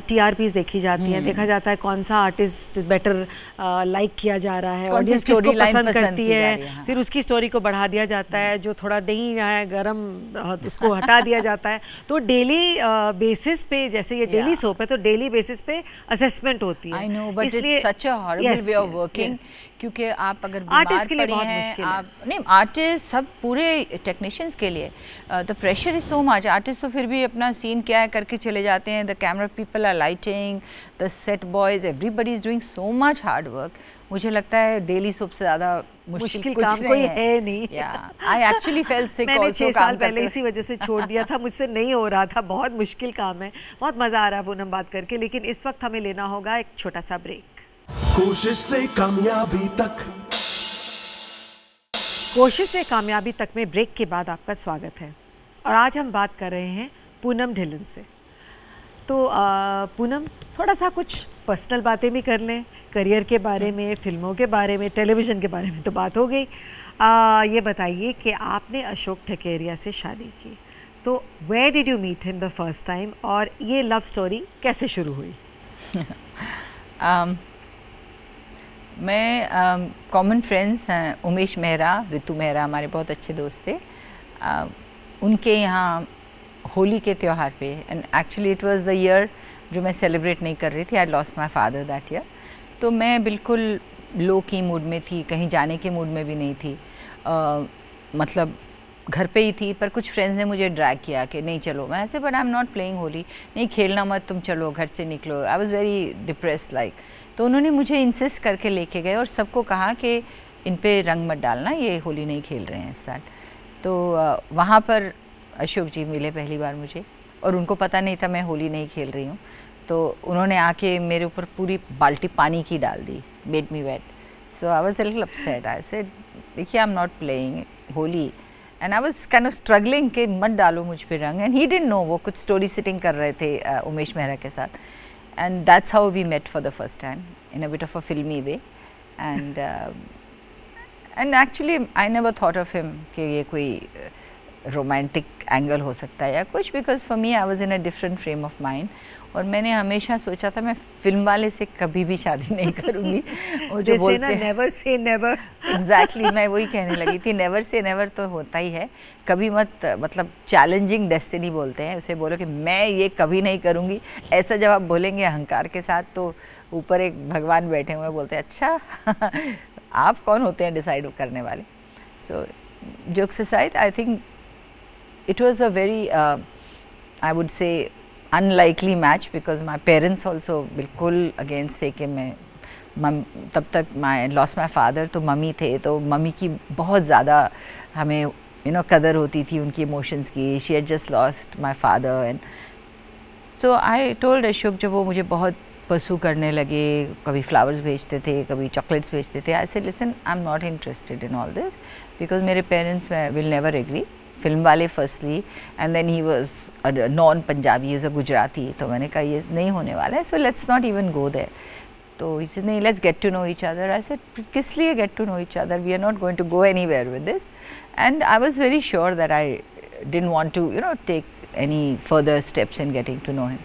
S2: TRPs देखी जाती हैं, देखा जाता है कौन सा आर्टिस्ट बेटर लाइक किया जा रहा है, ऑडियंस किसको पसंद करती है, फिर उसकी स्टोरी को बढ़ा दिया जाता है, जो थोड़ा नहीं है गरम उसको हटा दिया जाता है। तो डेली बेसिस पे, जैसे ये डेली सोप है, तो डेली बेसिस पे असेसमेंट होती है।
S4: I know, but it's such a horrible way of working, क्योंकि आप अगर
S2: आर्टिस्ट के लिए बहुत मुश्किल है।
S4: नहीं, आर्टिस्ट सब पूरे टेक्नीशियंस के लिए the pressure is so much. Artist तो फिर भी अपना सीन क्या है करके चले जाते हैं, the camera people are lighting, the set boys, everybody is doing so much hard work. मुझे लगता है डेली सोप से ज़्यादा मुश्किल काम कोई है नहीं। आई एक्चुअली फेल्ट सिक,
S2: मैंने 6 साल पहले इसी वजह से छोड़ दिया था, मुझसे नहीं हो रहा था, बहुत मुश्किल काम है। बहुत मज़ा आ रहा है पूनम बात करके, लेकिन इस वक्त हमें लेना होगा एक छोटा सा ब्रेक।
S1: कोशिश से कामयाबी तक,
S2: कोशिश से कामयाबी तक में ब्रेक के बाद आपका स्वागत है। और आज हम बात कर रहे हैं पूनम ढिल्लन से। तो पूनम, थोड़ा सा कुछ पर्सनल बातें भी कर लें, करियर के बारे में, फिल्मों के बारे में, टेलीविज़न के बारे में तो बात हो गई। ये बताइए कि आपने अशोक ठकेरिया से शादी की, तो where did you meet him the first time, और ये लव स्टोरी कैसे शुरू हुई?
S4: मैं कॉमन फ्रेंड्स हैं, उमेश मेहरा, ऋतु मेहरा, हमारे बहुत अच्छे दोस्त थे। उनके यहाँ होली के त्यौहार पे, and actually it was the year जो मैं सेलिब्रेट नहीं कर रही थी. I lost my father that year. तो मैं बिल्कुल लो की मूड में थी, कहीं जाने के मूड में भी नहीं थी. मतलब घर पे ही थी, पर कुछ फ्रेंड्स ने मुझे ड्रैग किया कि नहीं चलो. मैं ऐसे, but I am not playing Holi, नहीं खेलना मत, तुम चलो घर से निकलो. आई वाज वेरी डिप्रेस्ड लाइक. तो उन्होंने मुझे इंसिस्ट करके लेके गए और सबको कहा कि इन पे रंग मत डालना, ये होली नहीं खेल रहे हैं इस साल. तो वहाँ पर अशोक जी मिले पहली बार मुझे, और उनको पता नहीं था मैं होली नहीं खेल रही हूँ. तो उन्होंने आके मेरे ऊपर पूरी बाल्टी पानी की डाल दी, made me wet. So I was a little upset. I said देखिए I am not playing Holi, and I was kind of struggling कि मत डालो मुझ पे रंग. एंड ही डिडंट नो, वो कुछ स्टोरी सिटिंग कर रहे थे उमेश मेहरा के साथ. And that's how we met for the first time in a bit of a फिल्मी way. And actually I never thought of him कि ये कोई रोमांटिक एंगल हो सकता है या कुछ, because for me I was in a different frame of mind. और मैंने हमेशा सोचा था मैं फिल्म वाले से कभी भी शादी नहीं करूँगी. और जो बोलते हैं
S2: नेवर से नेवर,
S4: एग्जैक्टली मैं वही कहने लगी थी. नेवर से नेवर तो होता ही है, कभी मत, मतलब चैलेंजिंग डेस्टिनी बोलते हैं उसे. बोलो कि मैं ये कभी नहीं करूँगी, ऐसा जब आप बोलेंगे अहंकार के साथ, तो ऊपर एक भगवान बैठे हुए बोलते हैं अच्छा आप कौन होते हैं डिसाइड करने वाले. सो jokes aside, I think it was a very I would say unlikely match, because my parents also बिल्कुल against थे कि मैं तब तक मैं lost my father, तो मम्मी थे, तो मम्मी की बहुत ज़्यादा हमें कदर होती थी उनकी इमोशंस की. she had just lost my father, and so I told Ashok, जब वो मुझे बहुत परसू करने लगे, कभी फ्लावर्स भेजते थे, कभी चॉकलेट्स भेजते थे, I said listen, I'm not interested in all this, because मेरे parents will never agree. Film वाले firstly, and then he was non Punjabi, is a Gujarati. तो मैंने कहा ये नहीं होने वाला है, so let's not even go there. तो इसे नहीं, let's get to know each other. I said किस लिए get to know each other, we are not going to go anywhere with this. And I was very sure that I didn't want to take any further steps in getting to know him.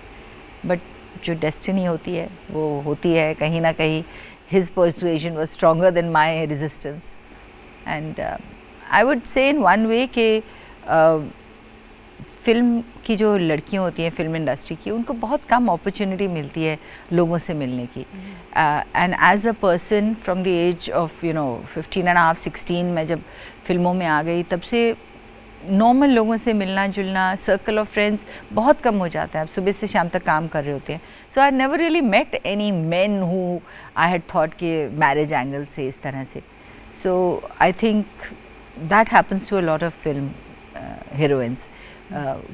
S4: But जो destiny होती है वो होती है, कहीं ना कहीं his persuasion was stronger than my resistance. And I would say in one way कि फिल्म की जो लड़कियां होती हैं फिल्म इंडस्ट्री की, उनको बहुत कम अपॉर्चुनिटी मिलती है लोगों से मिलने की. And as a person from the age of 15.5 16 में जब फिल्मों में आ गई, तब से नॉर्मल लोगों से मिलना जुलना, सर्कल ऑफ फ्रेंड्स बहुत कम हो जाता है. आप सुबह से शाम तक काम कर रहे होते हैं. So I never really met any men who I had thought कि मैरिज एंगल से इस तरह से. So I think that happens to a lot of film heroines.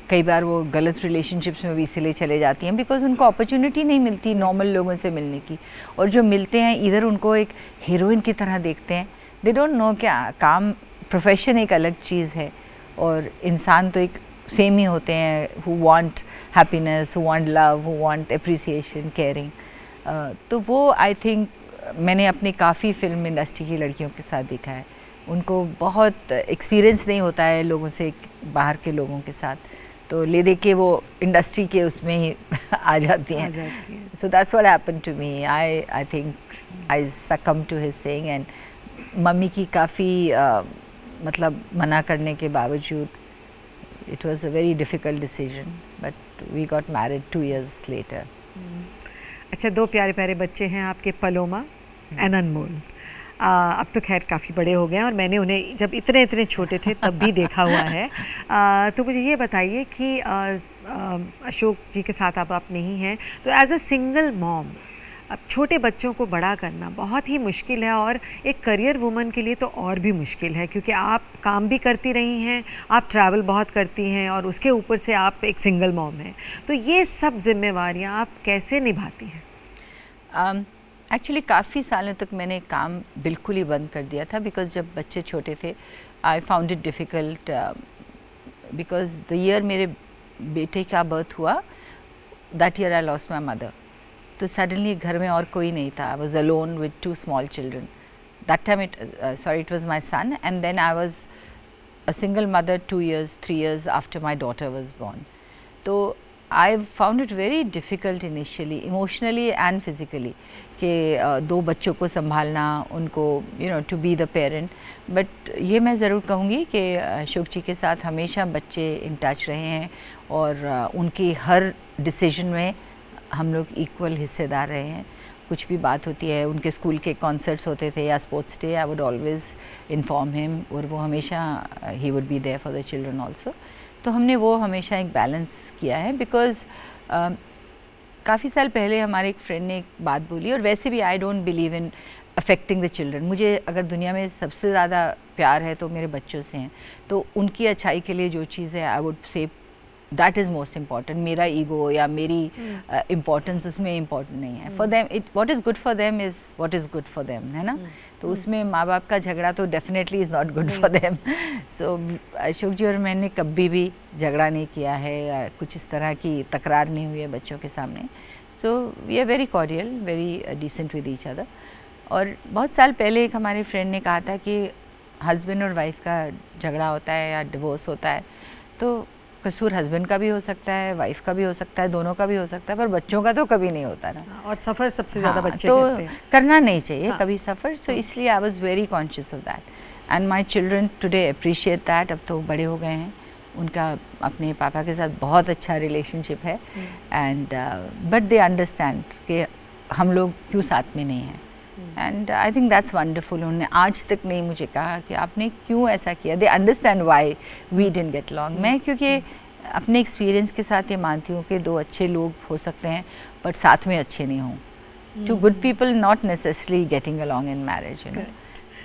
S4: कई बार वो गलत रिलेशनशिप्स में भी इसलिए चले जाती हैं बिकॉज उनको अपॉर्चुनिटी नहीं मिलती नॉर्मल लोगों से मिलने की. और जो मिलते हैं इधर उनको एक हीरोइन की तरह देखते हैं. दे डोंट नो क्या काम, प्रोफेशन एक अलग चीज़ है और इंसान तो एक सेम ही होते हैं, who want happiness, who want love, who want appreciation, caring. तो वो आई थिंक मैंने अपने काफ़ी फिल्म इंडस्ट्री की लड़कियों के साथ देखा है. उनको बहुत एक्सपीरियंस नहीं होता है लोगों से, बाहर के लोगों के साथ, तो ले दे के वो इंडस्ट्री के उसमें ही आ जाती हैं. So that's what happened to me. I think I succumb to his thing. And mummy की काफ़ी मतलब मना करने के बावजूद it was a very difficult decision, but we got married 2 years later.
S2: अच्छा, 2 प्यारे प्यारे बच्चे हैं आपके, पलोमा एंड अनमोल. अब तो खैर काफ़ी बड़े हो गए हैं और मैंने उन्हें जब इतने इतने छोटे थे तब भी देखा हुआ है. तो मुझे ये बताइए कि अशोक जी के साथ अब आप नहीं हैं, तो एज अ सिंगल मॉम अब छोटे बच्चों को बड़ा करना बहुत ही मुश्किल है, और एक करियर वुमन के लिए तो और भी मुश्किल है, क्योंकि आप काम भी करती रही हैं, आप ट्रैवल बहुत करती हैं और उसके ऊपर से आप एक सिंगल मॉम हैं. तो ये सब जिम्मेवारियाँ आप कैसे निभाती हैं?
S4: एक्चुअली काफ़ी सालों तक मैंने काम बिल्कुल ही बंद कर दिया था, बिकॉज जब बच्चे छोटे थे आई found it difficult, because the year मेरे बेटे का बर्थ हुआ, that year I lost my mother. तो सडनली घर में और कोई नहीं था. I was alone with 2 small children. That time it was my son, and then I was a single mother 2 years, 3 years after my daughter was born. तो I found it very difficult initially, emotionally and physically, कि दो बच्चों को संभालना, उनको to be the parent. But ये मैं ज़रूर कहूँगी कि अशोक जी के साथ हमेशा बच्चे इन टच रहे हैं और उनकी हर डिसीजन में हम लोग इक्वल हिस्सेदार रहे हैं। कुछ भी बात होती है, उनके स्कूल के कॉन्सर्ट्स होते थे या sports day, I would always inform him, और वो हमेशा ही would be there for the children also. तो हमने वो हमेशा एक बैलेंस किया है, बिकॉज़ काफ़ी साल पहले हमारे एक फ्रेंड ने एक बात बोली, और वैसे भी I don't believe in affecting the children. मुझे अगर दुनिया में सबसे ज़्यादा प्यार है तो मेरे बच्चों से हैं, तो उनकी अच्छाई के लिए जो चीज़ है I would say that is most important. मेरा ईगो या मेरी इम्पोर्टेंस उसमें इम्पॉर्टेंट नहीं है। For them it what is good for them is what is good for them, है ना। तो उसमें माँ बाप का झगड़ा तो definitely is not good for them. So Ashok ji और मैंने कभी भी झगड़ा नहीं किया है या कुछ इस तरह की तकरार नहीं हुई है बच्चों के सामने। So we are very cordial, very decent with each other. और बहुत साल पहले एक हमारे फ्रेंड ने कहा था कि हस्बैंड और वाइफ का झगड़ा होता है या डिवोर्स होता है तो कसूर हस्बैंड का भी हो सकता है, वाइफ का भी हो सकता है, दोनों का भी हो सकता है, पर बच्चों का तो कभी नहीं होता ना।
S2: और सफ़र सबसे ज़्यादा बच्चे
S4: तो
S2: करते हैं।
S4: करना नहीं चाहिए कभी सफ़र। सो इसलिए आई was very conscious of that and my children today appreciate that. अब तो बड़े हो गए हैं, उनका अपने पापा के साथ बहुत अच्छा रिलेशनशिप है एंड बट दे अंडरस्टैंड कि हम लोग क्यों साथ में नहीं हैं। And I think that's wonderful. उन्होंने आज तक नहीं मुझे कहा कि आपने क्यों ऐसा किया। They understand why we didn't get along. मैं क्योंकि अपने एक्सपीरियंस के साथ ये मानती हूँ कि दो अच्छे लोग हो सकते हैं बट साथ में अच्छे नहीं हों। Two good people not necessarily getting along in marriage, you know.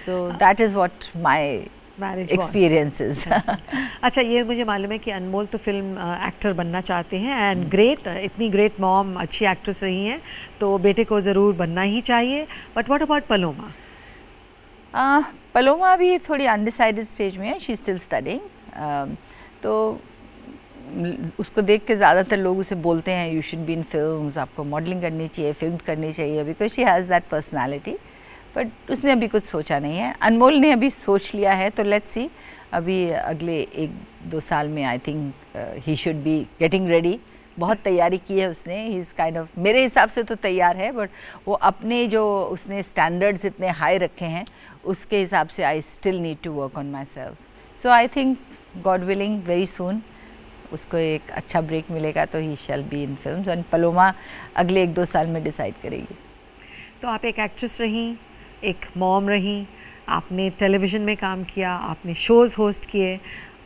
S4: So that is what my
S2: marriage
S4: experiences.
S2: अच्छा, ये मुझे मालूम है कि अनमोल तो फिल्म एक्टर बनना चाहते हैं एंड ग्रेट, इतनी ग्रेट मॉम, अच्छी एक्ट्रेस रही हैं, तो बेटे को ज़रूर बनना ही चाहिए। But what about Paloma?
S4: Paloma भी थोड़ी अनडिसाइडेड स्टेज में है, शी इज स्टिल स्टडिंग। तो उसको देख के ज़्यादातर लोग उसे बोलते हैं you should be in films, आपको मॉडलिंग करनी चाहिए, फिल्म करनी चाहिए, because she has that personality. But उसने अभी कुछ सोचा नहीं है। अनमोल ने अभी सोच लिया है, तो लेट्स सी अभी अगले 1-2 साल में I think he should be getting ready. बहुत तैयारी की है उसने, ही इज़ काइंड ऑफ, मेरे हिसाब से तो तैयार है, बट वो अपने जो उसने स्टैंडर्ड्स इतने हाई रखे हैं उसके हिसाब से I still need to work on myself. So I think God willing very soon उसको एक अच्छा ब्रेक मिलेगा तो he shall be in films. और पलोमा अगले 1-2 साल में डिसाइड करेगी।
S2: तो आप एक एक्ट्रेस रहीं, एक मॉम रहीं, आपने टेलीविज़न में काम किया, आपने शोज़ होस्ट किए,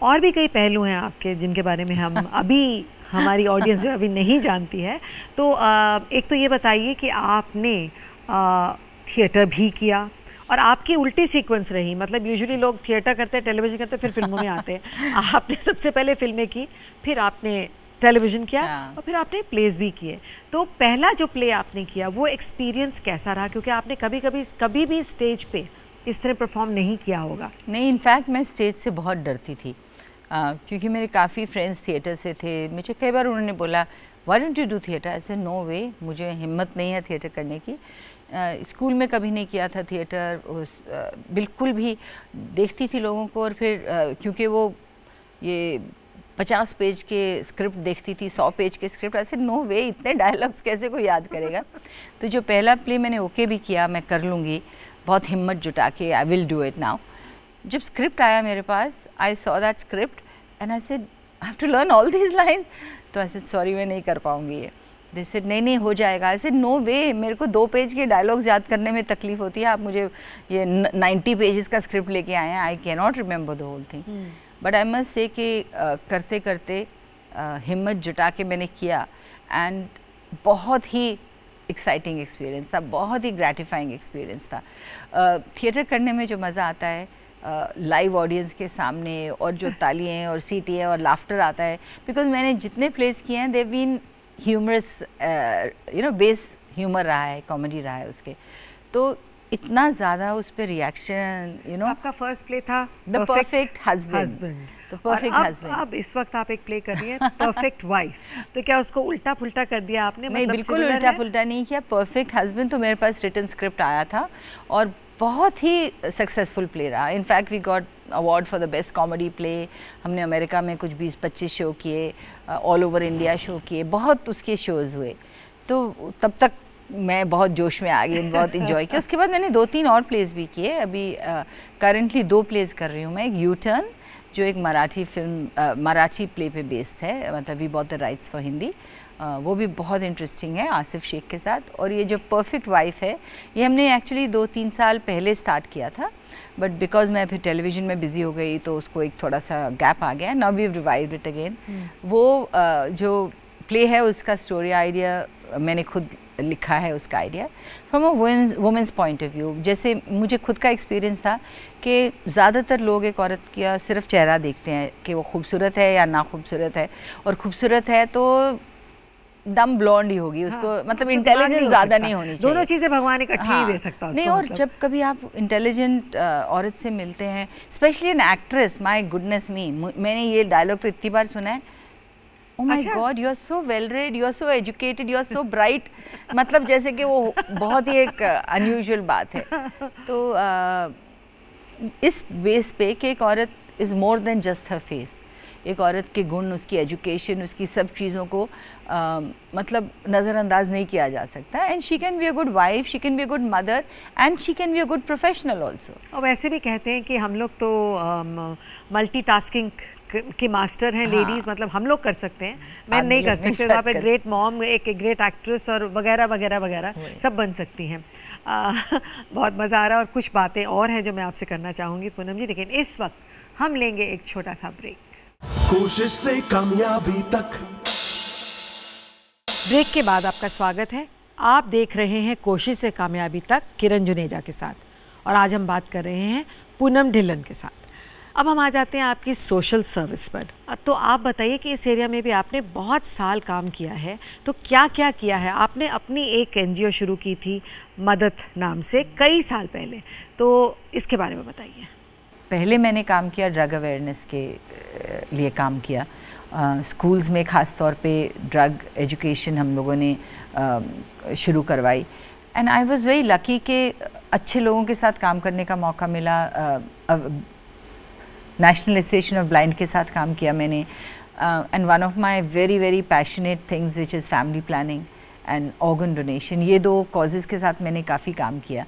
S2: और भी कई पहलू हैं आपके जिनके बारे में हम अभी हमारी ऑडियंस जो अभी नहीं जानती है। तो एक तो ये बताइए कि आपने थिएटर भी किया और आपकी उल्टी सीक्वेंस रही, मतलब यूजुअली लोग थिएटर करते हैं, टेलीविज़न करते हैं, फिर फिल्मों में आते हैं। आपने सबसे पहले फिल्में की, फिर आपने टेलीविज़न किया और फिर आपने प्लेज भी किए। तो पहला जो प्ले आपने किया वो एक्सपीरियंस कैसा रहा? क्योंकि आपने कभी भी स्टेज पे इस तरह परफॉर्म नहीं किया होगा।
S4: नहीं, इनफैक्ट मैं स्टेज से बहुत डरती थी, क्योंकि मेरे काफ़ी फ्रेंड्स थिएटर से थे। मुझे कई बार उन्होंने बोला why don't you do theatre, ऐसे नो वे, मुझे हिम्मत नहीं है थिएटर करने की। स्कूल में कभी नहीं किया था थिएटर, बिल्कुल भी। देखती थी लोगों को और फिर क्योंकि वो ये 50 पेज के स्क्रिप्ट देखती थी, 100 पेज के स्क्रिप्ट, ऐसे नो वे, इतने डायलॉग्स कैसे कोई याद करेगा। तो जो पहला प्ले मैंने ओके भी किया, मैं कर लूँगी, बहुत हिम्मत जुटा के I will do it now. जब स्क्रिप्ट आया मेरे पास, I saw that script and I said I have to learn all these lines. तो आई सेड सॉरी, मैं नहीं कर पाऊँगी ये। दे सेड नहीं हो जाएगा। ऐसे नो वे, मेरे को 2 पेज के डायलॉग्स याद करने में तकलीफ होती है, आप मुझे ये 90 पेजेस का स्क्रिप्ट लेके आए हैं, I can not remember the whole thing. But I must say कि करते करते हिम्मत जुटा के मैंने किया एंड बहुत ही एक्साइटिंग एक्सपीरियंस था, बहुत ही ग्रैटिफाइंग एक्सपीरियंस था। थिएटर करने में जो मज़ा आता है लाइव ऑडियंस के सामने, और जो तालियाँ और सीटियाँ और लाफ्टर आता है, बिकॉज मैंने जितने प्लेस किए हैं they been humorous, you know, base humour रहा है, कॉमेडी रहा है उसके, तो इतना ज़्यादा उस पर रिएक्शन, यू नो।
S2: आपका फर्स्ट प्ले था
S4: the perfect husband. The perfect husband.
S2: अब इस वक्त आप एक प्ले कर रही हैं परफेक्ट वाइफ, तो क्या उसको उल्टा पुल्टा कर दिया आपने?
S4: नहीं, बिल्कुल उल्टा पुल्टा नहीं किया। परफेक्ट हस्बैंड तो मेरे पास रिटन स्क्रिप्ट आया था और बहुत ही सक्सेसफुल प्ले रहा। In fact we got award for the best comedy play. हमने अमेरिका में कुछ 20-25 शो किए, ऑल ओवर इंडिया शो किए, बहुत उसके शोज़ हुए। तो तब तक मैं बहुत जोश में आ गई, बहुत इन्जॉय किया। उसके बाद मैंने 2-3 और प्लेस भी किए। अभी करंटली 2 प्लेस कर रही हूँ मैं। एक यू टर्न जो एक मराठी फिल्म, मराठी प्ले पे बेस्ड है, मतलब we bought the rights for Hindi, वो भी बहुत इंटरेस्टिंग है आसिफ शेख के साथ। और ये जो परफेक्ट वाइफ है, ये हमने एक्चुअली 2-3 साल पहले स्टार्ट किया था, बट बिकॉज मैं फिर टेलीविज़न में बिज़ी हो गई तो उसको एक थोड़ा सा गैप आ गया। Now we have revived it again. वो जो प्ले है उसका स्टोरी आइडिया मैंने खुद लिखा है, उसका idea from a women's point of view. जैसे मुझे खुद का एक्सपीरियंस था कि ज़्यादातर लोग एक औरत का सिर्फ चेहरा देखते हैं कि वो खूबसूरत है या ना खूबसूरत है, और खूबसूरत है तो डम ब्लॉन्ड ही होगी, उसको मतलब इंटेलिजेंस ज़्यादा नहीं होनी चाहिए।
S2: दोनों चीज़ें भगवान इकट्ठी नहीं दे सकता उसको,
S4: नहीं। और
S2: मतलब।
S4: जब कभी आप इंटेलिजेंट औरत से मिलते हैं, specially an actress, my goodness me, मैंने ये डायलॉग तो इतनी बार सुना है, Oh my God, you are so well read, you are so educated, you are so bright, मतलब जैसे कि वो बहुत ही एक अनयूजुअल बात है। तो इस बेस पे कि एक औरत is more than just her face. एक औरत के गुण, उसकी एजुकेशन, उसकी सब चीज़ों को मतलब नज़रअंदाज नहीं किया जा सकता। And she can be a good wife, she can be a good mother, and she can be a good professional also.
S2: और वैसे भी कहते हैं कि हम लोग तो मल्टीटास्किंग की मास्टर हैं लेडीज़, मतलब हम लोग कर सकते हैं, मैं नहीं कर सकते। तो आप एक ग्रेट मॉम, एक ग्रेट एक्ट्रेस और वगैरह वगैरह वगैरह सब बन सकती हैं। बहुत मज़ा आ रहा है और कुछ बातें और हैं जो मैं आपसे करना चाहूँगी पूनम जी, लेकिन इस वक्त हम लेंगे एक छोटा सा ब्रेक।
S1: कोशिश से कामयाबी तक।
S2: ब्रेक के बाद आपका स्वागत है। आप देख रहे हैं कोशिश से कामयाबी तक किरण जुनेजा के साथ, और आज हम बात कर रहे हैं पूनम ढिल्लन के साथ। अब हम आ जाते हैं आपकी सोशल सर्विस पर। तो आप बताइए कि इस एरिया में भी आपने बहुत साल काम किया है, तो क्या क्या किया है आपने? अपनी एक एनजीओ शुरू की थी मदद नाम से कई साल पहले, तो इसके बारे में बताइए।
S4: पहले मैंने काम किया ड्रग अवेयरनेस के लिए काम किया। स्कूल्स में ख़ास तौर पे ड्रग एजुकेशन हम लोगों ने शुरू करवाई। And I was very lucky कि अच्छे लोगों के साथ काम करने का मौका मिला। नेशनल एसोसिएशन ऑफ ब्लाइंड के साथ काम किया मैंने। And one of my very very passionate things which is family planning and organ donation. ये 2 कॉजेज़ के साथ मैंने काफ़ी काम किया।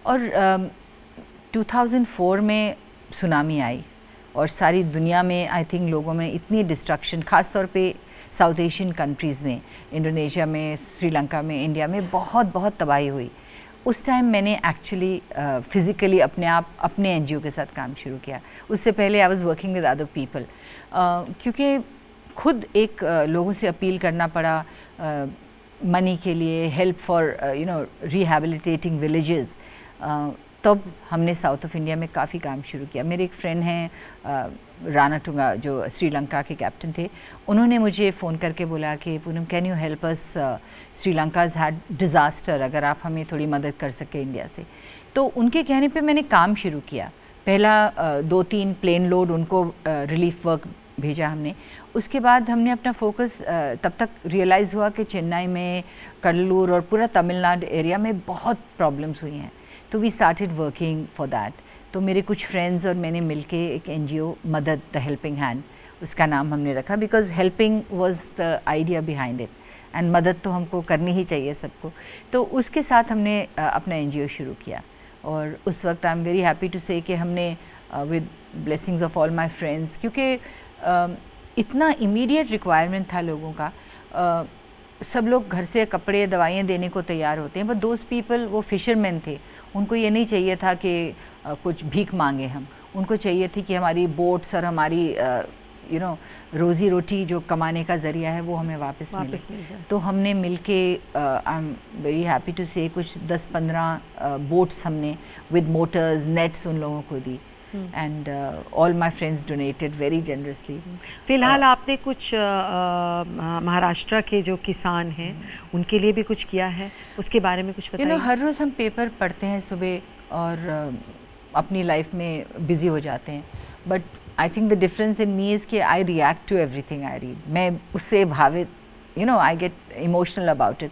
S4: और 2004 में सुनामी आई और सारी दुनिया में आई थिंक लोगों में इतनी डिस्ट्रक्शन, ख़ास तौर पे साउथ एशियन कंट्रीज़ में, इंडोनेशिया में, श्रीलंका में, इंडिया में बहुत तबाही हुई। उस टाइम मैंने एक्चुअली फ़िज़िकली अपने एनजीओ के साथ काम शुरू किया। उससे पहले I was working with other people, क्योंकि खुद एक लोगों से अपील करना पड़ा मनी के लिए, हेल्प फॉर रिहैबिलिटेटिंग विलेजेस। तब हमने साउथ ऑफ इंडिया में काफ़ी काम शुरू किया। मेरे एक फ्रेंड हैं राणा टुंगा, जो श्रीलंका के कैप्टन थे, उन्होंने मुझे फ़ोन करके बोला कि Poonam can you help us, Sri Lanka's had disaster, अगर आप हमें थोड़ी मदद कर सके इंडिया से। तो उनके कहने पे मैंने काम शुरू किया। पहला 2-3 प्लेन लोड उनको रिलीफ वर्क भेजा हमने। उसके बाद हमने अपना फोकस, तब तक रियलाइज़ हुआ कि चेन्नई में, कल्लूर और पूरा तमिलनाडु एरिया में बहुत प्रॉब्लम्स हुई हैं। तो we started working for that. तो मेरे कुछ फ्रेंड्स और मैंने मिलके एक एनजीओ मदद, द हेल्पिंग हैंड, उसका नाम हमने रखा, because helping was the idea behind it, and मदद तो हमको करनी ही चाहिए सबको। तो उसके साथ हमने अपना एनजीओ शुरू किया। और उस वक्त I am very happy to say कि हमने with blessings of all my friends, क्योंकि इतना इमीडिएट रिक्वायरमेंट था लोगों का। सब लोग घर से कपड़े, दवाइयाँ देने को तैयार होते हैं, बट दोज पीपल, वो फिशरमैन थे, उनको ये नहीं चाहिए था कि कुछ भीख मांगे हम। उनको चाहिए थी कि हमारी बोट्स और हमारी रोज़ी रोटी जो कमाने का ज़रिया है वो हमें वापस मिल जाए। तो हमने मिलके, I am very happy to say, कुछ 10-15 बोट्स हमने विद मोटर्स, नेट्स उन लोगों को दी। And all my friends donated very generously.
S2: फ़िलहाल आपने कुछ महाराष्ट्र के जो किसान हैं उनके लिए भी कुछ किया है, उसके बारे में कुछ बताइए।
S4: हर रोज़ हम पेपर पढ़ते हैं सुबह और अपनी लाइफ में बिज़ी हो जाते हैं, but I think the difference in me is कि I react to everything I read. मैं उससे भावित, I get emotional about it.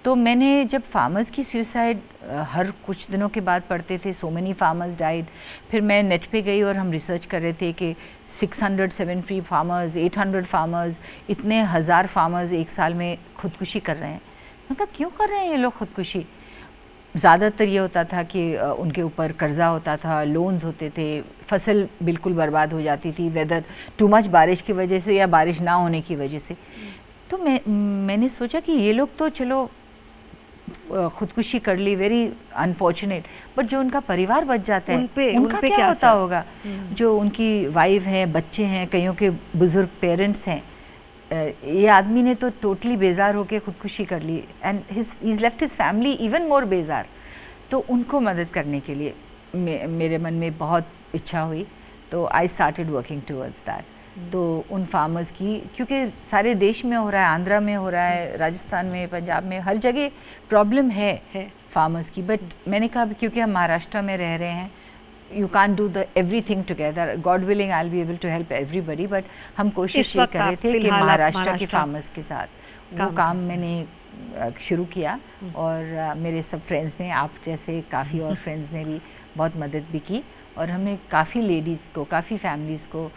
S4: तो मैंने जब फार्मर्स की सुसाइड हर कुछ दिनों के बाद पढ़ते थे, सो मेनी फार्मर्स डाइड, फिर मैं नेट पे गई और हम रिसर्च कर रहे थे कि 607 फ्री फार्मर्स, 800 फार्मर्स, इतने हज़ार फार्मर्स एक साल में खुदकुशी कर रहे हैं। मैंने कहा क्यों कर रहे हैं ये लोग खुदकुशी? ज़्यादातर ये होता था कि उनके ऊपर कर्जा होता था, लोन्स होते थे, फसल बिल्कुल बर्बाद हो जाती थी, वेदर टू मच बारिश की वजह से या बारिश ना होने की वजह से। तो मैंने सोचा कि ये लोग तो चलो खुदकुशी कर ली, वेरी अनफॉर्चुनेट, बट जो उनका परिवार बच जाता है उनका क्या होता होगा? जो उनकी वाइफ हैं, बच्चे हैं, कईयों के बुजुर्ग पेरेंट्स हैं, ये आदमी ने तो टोटली बेजार होकर खुदकुशी कर ली and he is left his family even more बेजार। तो उनको मदद करने के लिए मेरे मन में बहुत इच्छा हुई, तो I started working towards that. तो उन फार्मर्स की, क्योंकि सारे देश में हो रहा है, आंध्रा में हो रहा है, राजस्थान में, पंजाब में, हर जगह प्रॉब्लम है फार्मर्स की, बट मैंने कहा क्योंकि हम महाराष्ट्र में रह रहे हैं, you can't do the everything together. God willing, I'll be able to help everybody. But हम कोशिश ये कर रहे थे कि महाराष्ट्र के फार्मर्स के साथ वो काम मैंने शुरू किया और मेरे सब फ्रेंड्स ने, आप जैसे काफ़ी और फ्रेंड्स ने भी बहुत मदद भी की और हमने काफ़ी लेडीज़ को, काफ़ी फैमिलीज़ को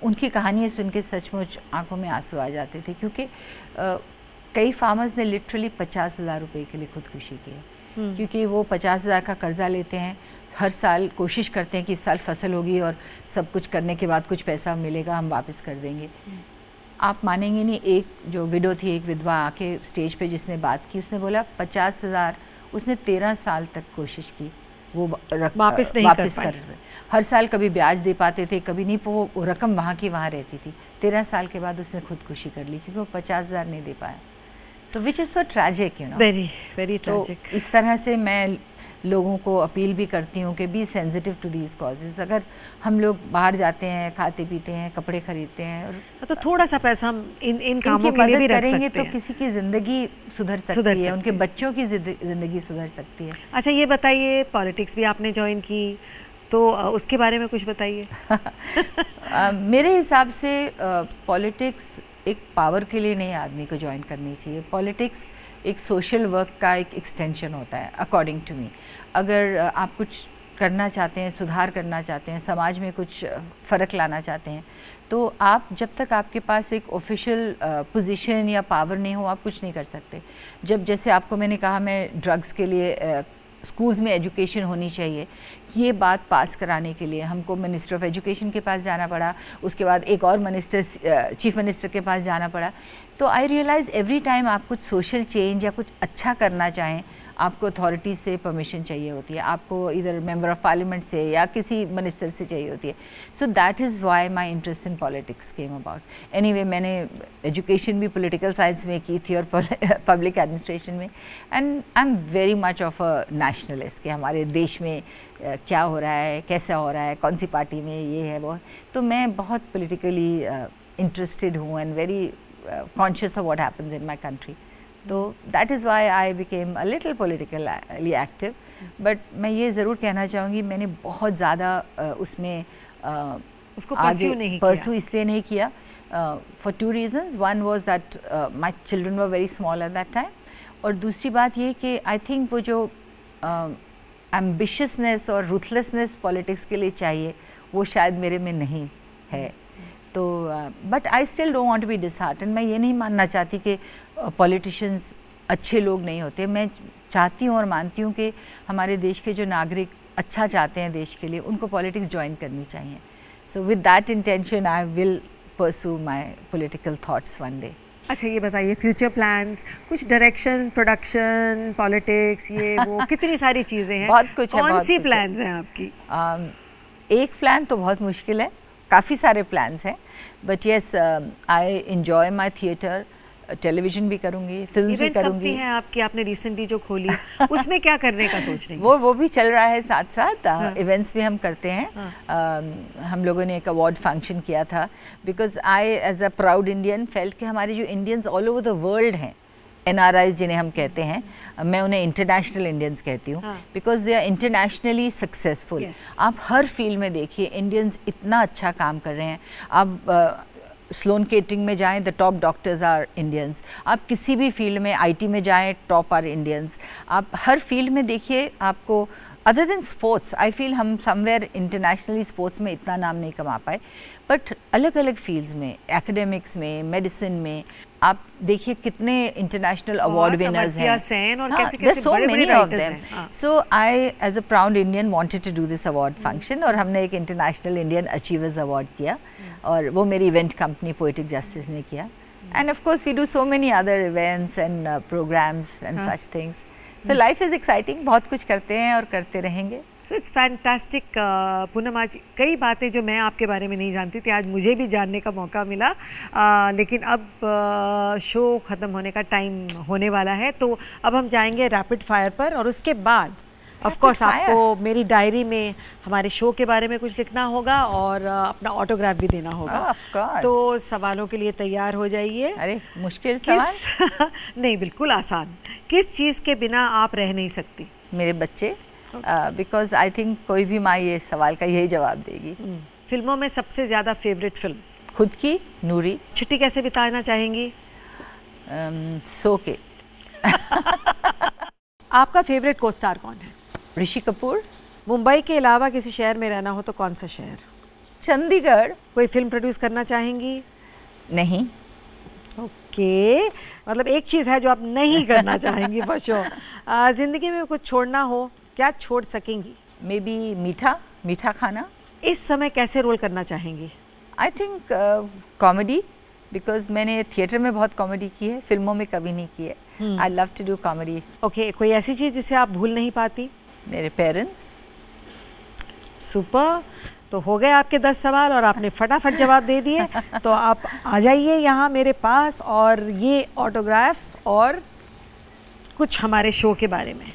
S4: उनकी कहानियाँ सुन के सचमुच आंखों में आंसू आ जाते थे, क्योंकि कई फार्मर्स ने लिटरली 50,000 रुपये के लिए खुदकुशी की है, क्योंकि वो 50,000 का कर्जा लेते हैं, हर साल कोशिश करते हैं कि इस साल फसल होगी और सब कुछ करने के बाद कुछ पैसा मिलेगा, हम वापस कर देंगे। आप मानेंगे नहीं, एक जो विडो थी, एक विधवा आके स्टेज पे जिसने बात की, उसने बोला 50,000 उसने 13 साल तक कोशिश की, वो वापस नहीं कर हर साल कभी ब्याज दे पाते थे, कभी नहीं, वो रकम वहाँ की वहाँ रहती थी। 13 साल के बाद उसने खुदकुशी कर ली क्योंकि वो 50,000 नहीं दे पाया। So which is so tragic, you know,
S2: very very tragic.
S4: इस तरह से मैं लोगों को अपील भी करती हूँ कि be sensitive to these causes. अगर हम लोग बाहर जाते हैं, खाते पीते हैं, कपड़े खरीदते हैं, और
S2: तो थोड़ा सा पैसा हम इन कामों के लिए भी रख सकते
S4: हैं, तो किसी की ज़िंदगी सुधर सकती है, उनके बच्चों की ज़िंदगी सुधर सकती है।
S2: अच्छा, ये बताइए, पॉलिटिक्स भी आपने ज्वाइन की, तो उसके बारे में कुछ बताइए।
S4: मेरे हिसाब से पॉलिटिक्स एक पावर के लिए नहीं आदमी को ज्वाइन करनी चाहिए। पॉलिटिक्स एक सोशल वर्क का एक एक्सटेंशन होता है, अकॉर्डिंग टू मी। अगर आप कुछ करना चाहते हैं, सुधार करना चाहते हैं, समाज में कुछ फ़र्क लाना चाहते हैं, तो आप जब तक आपके पास एक ऑफिशियल पोजीशन या पावर नहीं हो, आप कुछ नहीं कर सकते। जब जैसे आपको मैंने कहा, मैं ड्रग्स के लिए स्कूल्स में एजुकेशन होनी चाहिए, ये बात पास कराने के लिए हमको मिनिस्टर ऑफ एजुकेशन के पास जाना पड़ा, उसके बाद एक और मिनिस्टर, चीफ मिनिस्टर के पास जाना पड़ा। तो आई रियलाइज़ एवरी टाइम आप कुछ सोशल चेंज या कुछ अच्छा करना चाहें, आपको अथॉरिटी से परमिशन चाहिए होती है, आपको इधर मेंबर ऑफ पार्लियामेंट से या किसी मिनिस्टर से चाहिए होती है। सो that is why my interest in politics came about. Anyway, मैंने एजुकेशन भी पॉलिटिकल साइंस में की थी और पब्लिक एडमिनिस्ट्रेशन में, and I am very much of a nationalist कि हमारे देश में क्या हो रहा है, कैसा हो रहा है, कौन सी पार्टी में ये है वो। तो मैं बहुत पॉलिटिकली इंटरेस्टेड हूँ and very conscious of what happens in my country. तो that is why I became a little politically active. But मैं ये ज़रूर कहना चाहूँगी, मैंने बहुत ज़्यादा उसमें
S2: उसको
S4: परस्यू इसलिए नहीं किया, for 2 reasons। One was that my children were very small at that time, और दूसरी बात ये कि आई थिंक वो जो एम्बिशियसनेस और रूथलेसनेस पॉलिटिक्स के लिए चाहिए, वो शायद मेरे में नहीं है। तो but I still don't want to be disheartened. मैं ये नहीं मानना चाहती कि पॉलिटिशियंस अच्छे लोग नहीं होते। मैं चाहती हूँ और मानती हूँ कि हमारे देश के जो नागरिक अच्छा चाहते हैं देश के लिए, उनको पॉलिटिक्स ज्वाइन करनी चाहिए। So with that intention I will pursue my political thoughts one day.
S2: अच्छा, ये बताइए, फ्यूचर प्लान्स, कुछ डायरेक्शन, प्रोडक्शन, पॉलिटिक्स, ये वो कितनी सारी चीज़ें हैं,
S4: बहुत कुछ है।
S2: कौन सी प्लान्स हैं आपकी?
S4: एक प्लान तो बहुत मुश्किल है, काफ़ी सारे प्लान्स हैं, but yes I enjoy my theatre, television भी करूँगी, फिल्म भी करूँगी।
S2: है आपकी, आपने रिसेंटली जो खोली, उसमें क्या करने का सोच रही हैं?
S4: वो भी चल रहा है साथ साथ। इवेंट्स भी हम करते हैं। हम लोगों ने एक अवार्ड फंक्शन किया था, because I as a proud Indian felt कि हमारे जो Indians all over the world हैं, NRIs जिन्हें हम कहते हैं, मैं उन्हें इंटरनेशनल इंडियंस कहती हूँ, because they are internationally successful. आप हर फील्ड में देखिए, इंडियंस इतना अच्छा काम कर रहे हैं। आप स्लोन केटरिंग में जाएं, the top doctors are Indians. आप किसी भी फील्ड में, आईटी में जाएं, टॉप आर इंडियंस। आप हर फील्ड में देखिए, आपको other than sports, I feel हम समवेयर इंटरनेशनली स्पोर्ट्स में इतना नाम नहीं कमा पाए, बट अलग अलग फील्ड्स में, एकेडमिक्स में, मेडिसिन में आप देखिए कितने इंटरनेशनल अवार्ड विनर्स हैं। So many of them. So I as a proud Indian wanted to do this award function, और हमने एक इंटरनेशनल इंडियन अचीवर्स अवार्ड किया, और वो मेरी इवेंट कंपनी पोएटिक जस्टिस ने किया। And of course we do so many other events and programs and such things. So life is exciting, बहुत कुछ करते हैं और करते रहेंगे।
S2: So it's fantastic. पूनम, आज कई बातें जो मैं आपके बारे में नहीं जानती थी, आज मुझे भी जानने का मौका मिला। लेकिन अब शो ख़त्म होने का टाइम होने वाला है, तो अब हम जाएंगे रैपिड फायर पर, और उसके बाद ऑफ कोर्स आपको मेरी डायरी में हमारे शो के बारे में कुछ लिखना होगा और अपना ऑटोग्राफ भी देना होगा। तो सवालों के लिए तैयार हो जाइए।
S4: अरे मुश्किल सवाल
S2: नहीं, बिल्कुल आसान। किस चीज़ के बिना आप रह नहीं सकती?
S4: मेरे बच्चे, बिकॉज आई थिंक कोई भी माँ ये सवाल का यही जवाब देगी।
S2: फिल्मों में सबसे ज़्यादा फेवरेट फिल्म?
S4: खुद की, नूरी।
S2: छुट्टी कैसे बिताना चाहेंगी?
S4: सो के।
S2: आपका फेवरेट को स्टार कौन है?
S4: ऋषि कपूर।
S2: मुंबई के अलावा किसी शहर में रहना हो तो कौन सा शहर?
S4: चंडीगढ़।
S2: कोई फिल्म प्रोड्यूस करना चाहेंगी?
S4: नहीं।
S2: ओके, मतलब एक चीज़ है जो आप नहीं करना चाहेंगी फॉर श्योर। ज़िंदगी में कुछ छोड़ना हो, क्या छोड़ सकेंगी?
S4: मे बी मीठा खाना।
S2: इस समय कैसे रोल करना चाहेंगी?
S4: आई थिंक कॉमेडी, बिकॉज मैंने थिएटर में बहुत कॉमेडी की है, फिल्मों में कभी नहीं की है। I love to do comedy.
S2: Okay, कोई ऐसी चीज़ जिसे आप भूल नहीं पाती?
S4: मेरे पेरेंट्स।
S2: सुपर। तो हो गए आपके 10 सवाल और आपने फटाफट जवाब दे दिए। तो आप आ जाइए यहाँ मेरे पास, और ये ऑटोग्राफ और कुछ हमारे शो के बारे में।